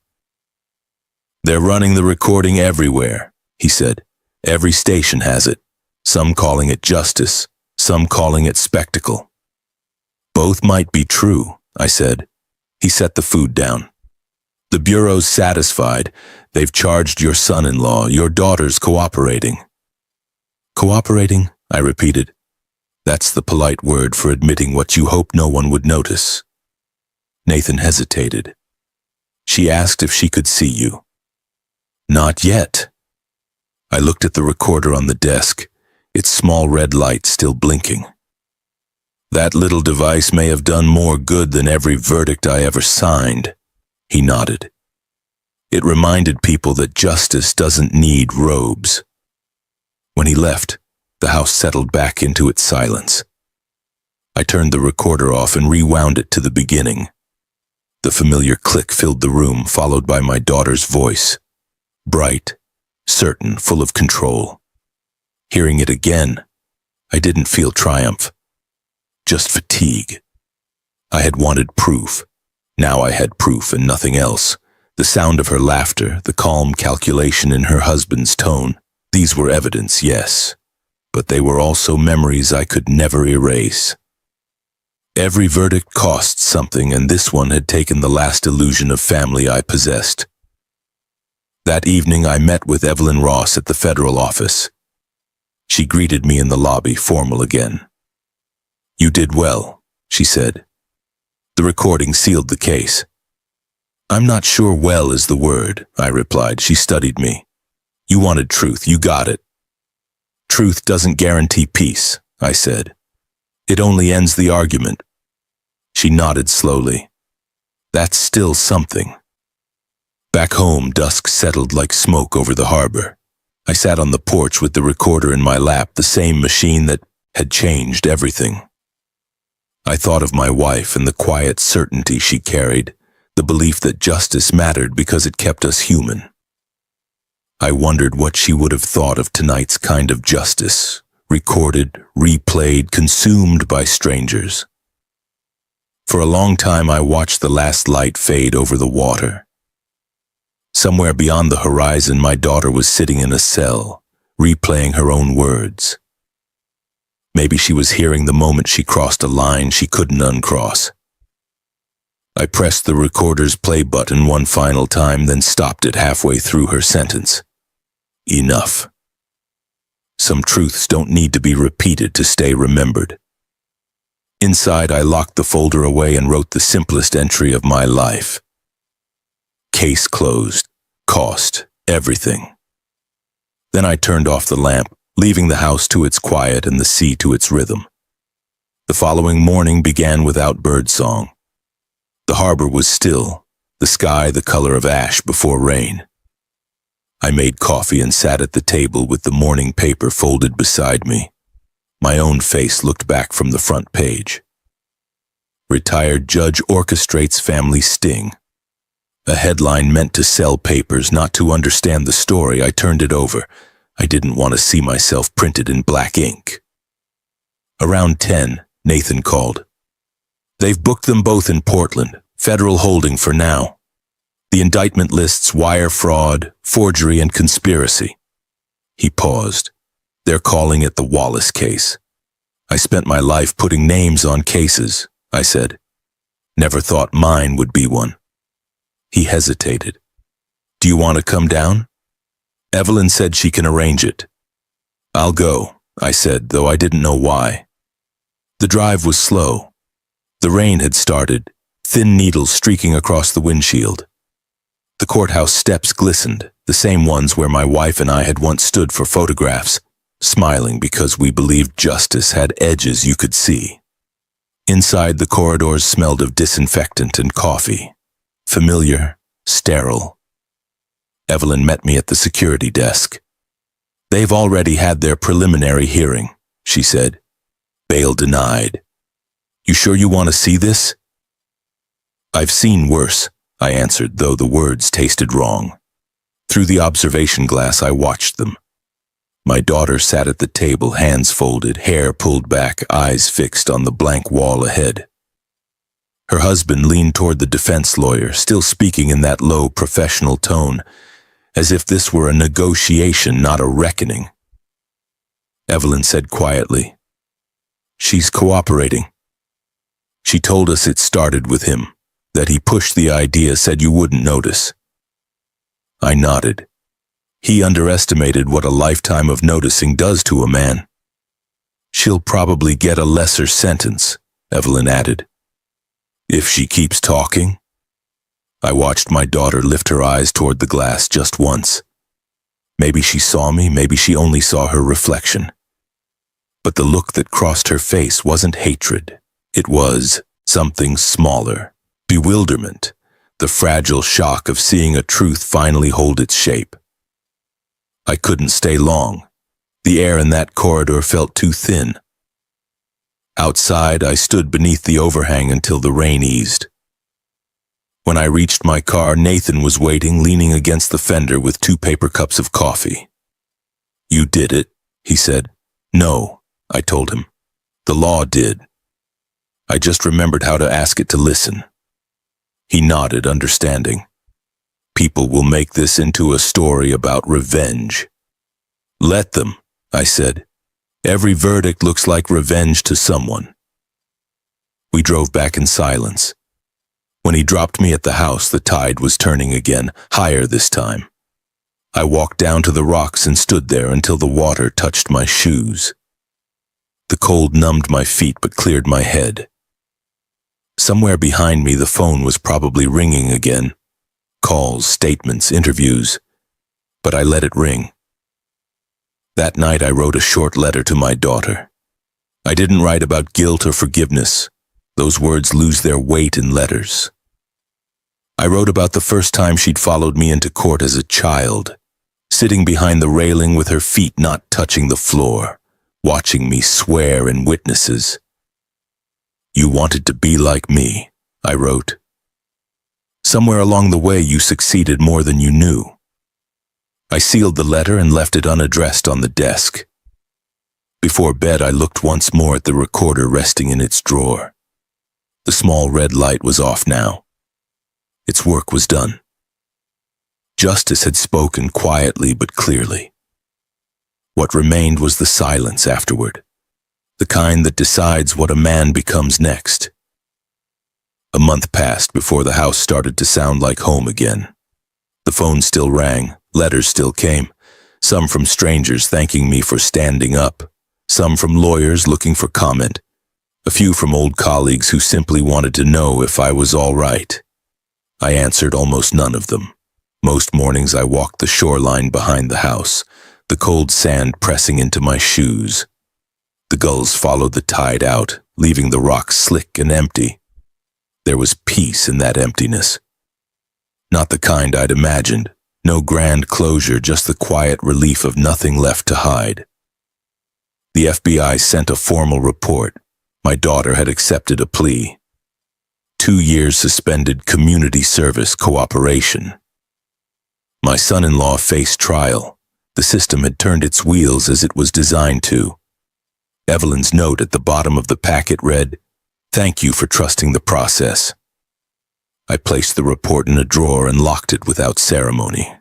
"They're running the recording everywhere," he said. "Every station has it. Some calling it justice, some calling it spectacle." "Both might be true," I said. He set the food down. "The Bureau's satisfied. They've charged your son-in-law. Your daughter's cooperating." "Cooperating?" I repeated. "That's the polite word for admitting what you hope no one would notice." Nathan hesitated. "She asked if she could see you." "Not yet." I looked at the recorder on the desk, its small red light still blinking. "That little device may have done more good than every verdict I ever signed." He nodded. "It reminded people that justice doesn't need robes." When he left, the house settled back into its silence. I turned the recorder off and rewound it to the beginning. The familiar click filled the room, followed by my daughter's voice. Bright, certain, full of control. Hearing it again, I didn't feel triumph, just fatigue. I had wanted proof. Now I had proof and nothing else. The sound of her laughter, the calm calculation in her husband's tone, these were evidence, yes, but they were also memories I could never erase. Every verdict cost something, and this one had taken the last illusion of family I possessed. That evening I met with Evelyn Ross at the federal office. She greeted me in the lobby, formal again. "You did well," she said. "The recording sealed the case." "I'm not sure well is the word," I replied. She studied me. "You wanted truth, you got it." "Truth doesn't guarantee peace," I said. "It only ends the argument." She nodded slowly. "That's still something." Back home, dusk settled like smoke over the harbor. I sat on the porch with the recorder in my lap, the same machine that had changed everything. I thought of my wife and the quiet certainty she carried, the belief that justice mattered because it kept us human. I wondered what she would have thought of tonight's kind of justice, recorded, replayed, consumed by strangers. For a long time I watched the last light fade over the water. Somewhere beyond the horizon, my daughter was sitting in a cell, replaying her own words. Maybe she was hearing the moment she crossed a line she couldn't uncross. I pressed the recorder's play button one final time, then stopped it halfway through her sentence. Enough. Some truths don't need to be repeated to stay remembered. Inside, I locked the folder away and wrote the simplest entry of my life. Case closed. Cost. Everything. Then I turned off the lamp, leaving the house to its quiet and the sea to its rhythm. The following morning began without birdsong. The harbor was still, the sky the color of ash before rain. I made coffee and sat at the table with the morning paper folded beside me. My own face looked back from the front page. Retired judge orchestrates family sting. A headline meant to sell papers, not to understand the story. I turned it over. I didn't want to see myself printed in black ink. Around 10, Nathan called. "They've booked them both in Portland, federal holding for now. The indictment lists wire fraud, forgery, and conspiracy." He paused. "They're calling it the Wallace case." "I spent my life putting names on cases," I said. "Never thought mine would be one." He hesitated. "Do you want to come down?" "Evelyn said she can arrange it." "I'll go," I said, though I didn't know why. The drive was slow. The rain had started, thin needles streaking across the windshield. The courthouse steps glistened, the same ones where my wife and I had once stood for photographs, smiling because we believed justice had edges you could see. Inside, the corridors smelled of disinfectant and coffee. Familiar, sterile. Evelyn met me at the security desk. "They've already had their preliminary hearing," she said. "Bail denied. You sure you want to see this?" "I've seen worse," I answered, though the words tasted wrong. Through the observation glass, I watched them. My daughter sat at the table, hands folded, hair pulled back, eyes fixed on the blank wall ahead. Her husband leaned toward the defense lawyer, still speaking in that low, professional tone, as if this were a negotiation, not a reckoning. Evelyn said quietly, "She's cooperating. She told us it started with him, that he pushed the idea, said you wouldn't notice." I nodded. He underestimated what a lifetime of noticing does to a man. "She'll probably get a lesser sentence," Evelyn added. "If she keeps talking?" I watched my daughter lift her eyes toward the glass just once. Maybe she saw me, maybe she only saw her reflection. But the look that crossed her face wasn't hatred. It was something smaller. Bewilderment. The fragile shock of seeing a truth finally hold its shape. I couldn't stay long. The air in that corridor felt too thin. Outside, I stood beneath the overhang until the rain eased. When I reached my car, Nathan was waiting, leaning against the fender with 2 paper cups of coffee. "You did it," he said. "No," I told him. "The law did. I just remembered how to ask it to listen." He nodded, understanding. "People will make this into a story about revenge." "Let them," I said. "Every verdict looks like revenge to someone." We drove back in silence. When he dropped me at the house, the tide was turning again, higher this time. I walked down to the rocks and stood there until the water touched my shoes. The cold numbed my feet but cleared my head. Somewhere behind me, the phone was probably ringing again. Calls, statements, interviews. But I let it ring. That night, I wrote a short letter to my daughter. I didn't write about guilt or forgiveness. Those words lose their weight in letters. I wrote about the first time she'd followed me into court as a child, sitting behind the railing with her feet not touching the floor, watching me swear in witnesses. "You wanted to be like me," I wrote. "Somewhere along the way, you succeeded more than you knew." I sealed the letter and left it unaddressed on the desk. Before bed, I looked once more at the recorder resting in its drawer. The small red light was off now. Its work was done. Justice had spoken quietly but clearly. What remained was the silence afterward, the kind that decides what a man becomes next. A month passed before the house started to sound like home again. The phone still rang, letters still came, some from strangers thanking me for standing up, some from lawyers looking for comment, a few from old colleagues who simply wanted to know if I was all right. I answered almost none of them. Most mornings I walked the shoreline behind the house, the cold sand pressing into my shoes. The gulls followed the tide out, leaving the rocks slick and empty. There was peace in that emptiness. Not the kind I'd imagined. No grand closure, just the quiet relief of nothing left to hide. The FBI sent a formal report. My daughter had accepted a plea. 2 years suspended community service cooperation. My son-in-law faced trial. The system had turned its wheels as it was designed to. Evelyn's note at the bottom of the packet read, "Thank you for trusting the process." I placed the report in a drawer and locked it without ceremony.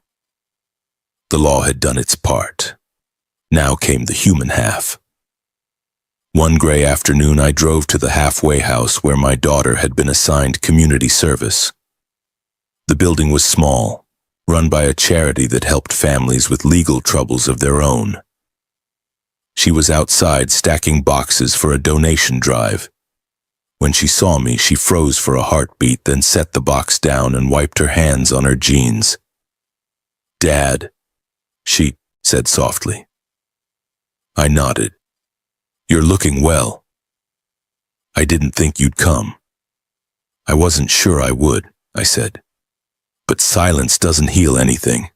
The law had done its part. Now came the human half. One gray afternoon, I drove to the halfway house where my daughter had been assigned community service. The building was small, run by a charity that helped families with legal troubles of their own. She was outside stacking boxes for a donation drive. When she saw me, she froze for a heartbeat, then set the box down and wiped her hands on her jeans. "Dad," she said softly. I nodded. "You're looking well. I didn't think you'd come." "I wasn't sure I would," I said. "But silence doesn't heal anything.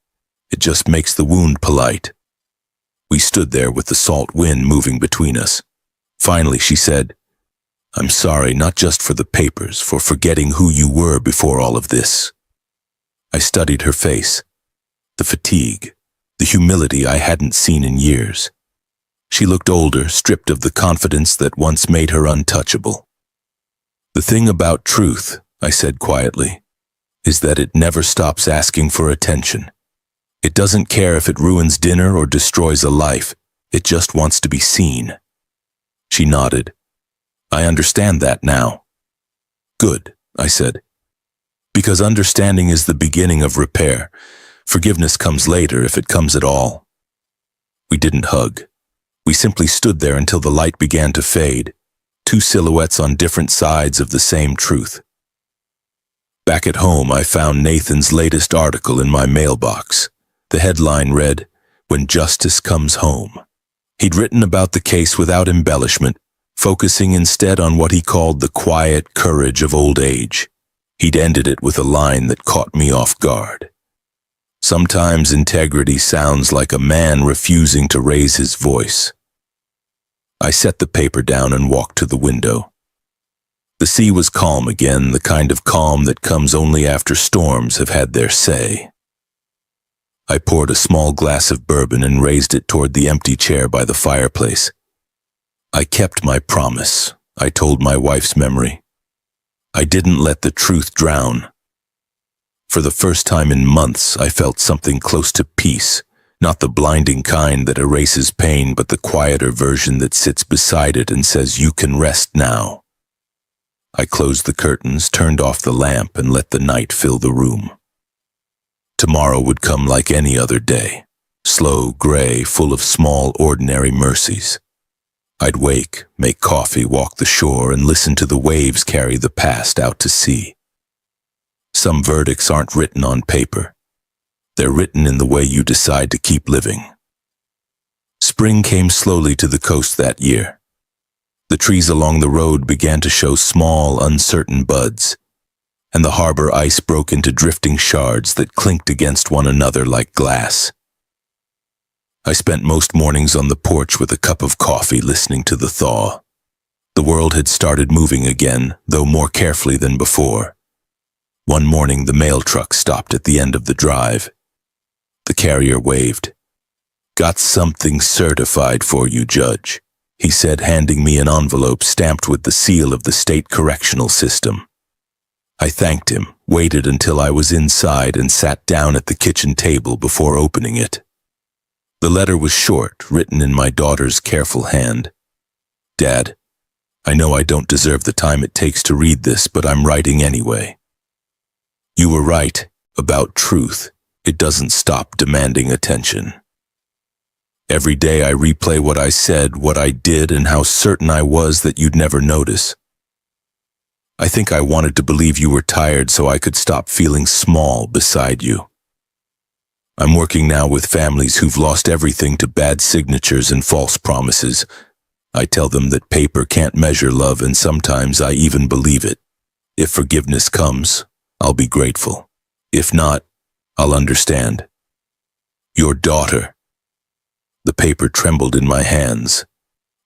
It just makes the wound polite." We stood there with the salt wind moving between us. Finally, she said, "I'm sorry, not just for the papers, for forgetting who you were before all of this." I studied her face, the fatigue, the humility I hadn't seen in years. She looked older, stripped of the confidence that once made her untouchable. "The thing about truth," I said quietly, "is that it never stops asking for attention. It doesn't care if it ruins dinner or destroys a life. It just wants to be seen." She nodded. "I understand that now." "Good," I said. "Because understanding is the beginning of repair. Forgiveness comes later, if it comes at all." We didn't hug. We simply stood there until the light began to fade, two silhouettes on different sides of the same truth. Back at home, I found Nathan's latest article in my mailbox. The headline read, "When Justice Comes Home." He'd written about the case without embellishment, focusing instead on what he called the quiet courage of old age. He'd ended it with a line that caught me off guard. "Sometimes integrity sounds like a man refusing to raise his voice." I set the paper down and walked to the window. The sea was calm again, the kind of calm that comes only after storms have had their say. I poured a small glass of bourbon and raised it toward the empty chair by the fireplace. I kept my promise, I told my wife's memory. I didn't let the truth drown. For the first time in months, I felt something close to peace, not the blinding kind that erases pain, but the quieter version that sits beside it and says, "You can rest now." I closed the curtains, turned off the lamp, and let the night fill the room. Tomorrow would come like any other day, slow, gray, full of small, ordinary mercies. I'd wake, make coffee, walk the shore, and listen to the waves carry the past out to sea. Some verdicts aren't written on paper. They're written in the way you decide to keep living. Spring came slowly to the coast that year. The trees along the road began to show small, uncertain buds, and the harbor ice broke into drifting shards that clinked against one another like glass. I spent most mornings on the porch with a cup of coffee listening to the thaw. The world had started moving again, though more carefully than before. One morning, the mail truck stopped at the end of the drive. The carrier waved. "Got something certified for you, Judge," he said, handing me an envelope stamped with the seal of the state correctional system. I thanked him, waited until I was inside, and sat down at the kitchen table before opening it. The letter was short, written in my daughter's careful hand. "Dad, I know I don't deserve the time it takes to read this, but I'm writing anyway. You were right about truth. It doesn't stop demanding attention. Every day I replay what I said, what I did, and how certain I was that you'd never notice. I think I wanted to believe you were tired so I could stop feeling small beside you. I'm working now with families who've lost everything to bad signatures and false promises. I tell them that paper can't measure love, and sometimes I even believe it. If forgiveness comes, I'll be grateful. If not, I'll understand. Your daughter." The paper trembled in my hands.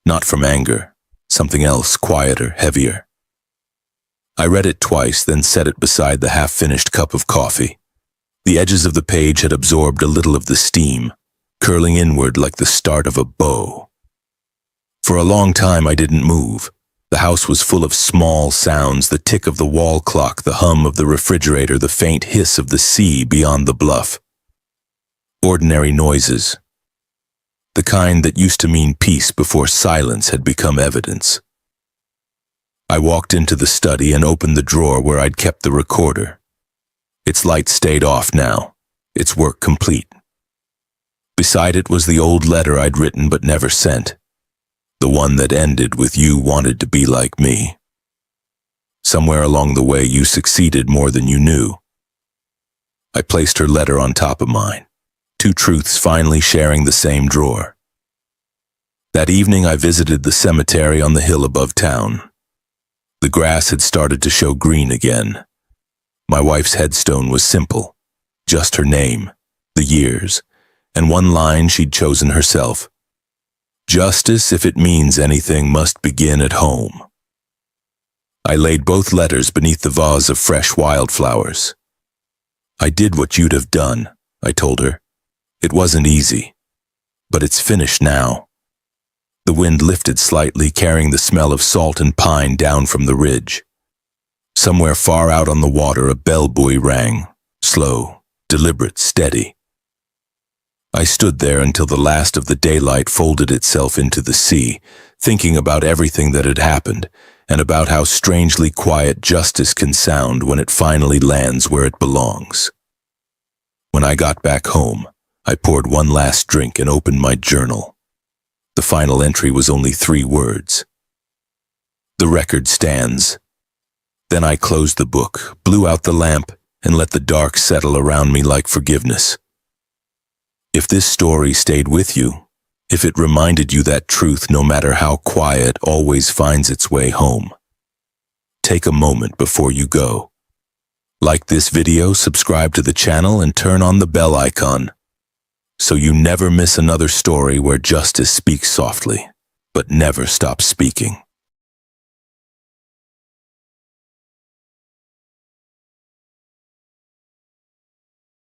Not from anger, something else, quieter, heavier. I read it twice, then set it beside the half-finished cup of coffee. The edges of the page had absorbed a little of the steam, curling inward like the start of a bow. For a long time I didn't move. The house was full of small sounds, the tick of the wall clock, the hum of the refrigerator, the faint hiss of the sea beyond the bluff. Ordinary noises. The kind that used to mean peace before silence had become evidence. I walked into the study and opened the drawer where I'd kept the recorder. Its light stayed off now, its work complete. Beside it was the old letter I'd written but never sent. The one that ended with "You wanted to be like me." Somewhere along the way, you succeeded more than you knew. I placed her letter on top of mine, two truths finally sharing the same drawer. That evening, I visited the cemetery on the hill above town. The grass had started to show green again. My wife's headstone was simple, just her name, the years, and one line she'd chosen herself. Justice, if it means anything, must begin at home. I laid both letters beneath the vase of fresh wildflowers. I did what you'd have done, I told her. It wasn't easy, but it's finished now. The wind lifted slightly, carrying the smell of salt and pine down from the ridge. Somewhere far out on the water, a bell buoy rang, slow, deliberate, steady. I stood there until the last of the daylight folded itself into the sea, thinking about everything that had happened, and about how strangely quiet justice can sound when it finally lands where it belongs. When I got back home, I poured one last drink and opened my journal. The final entry was only 3 words. The record stands. Then I closed the book, blew out the lamp, and let the dark settle around me like forgiveness. If this story stayed with you, if it reminded you that truth, no matter how quiet, always finds its way home, take a moment before you go. Like this video, subscribe to the channel, and turn on the bell icon, so you never miss another story where justice speaks softly, but never stops speaking.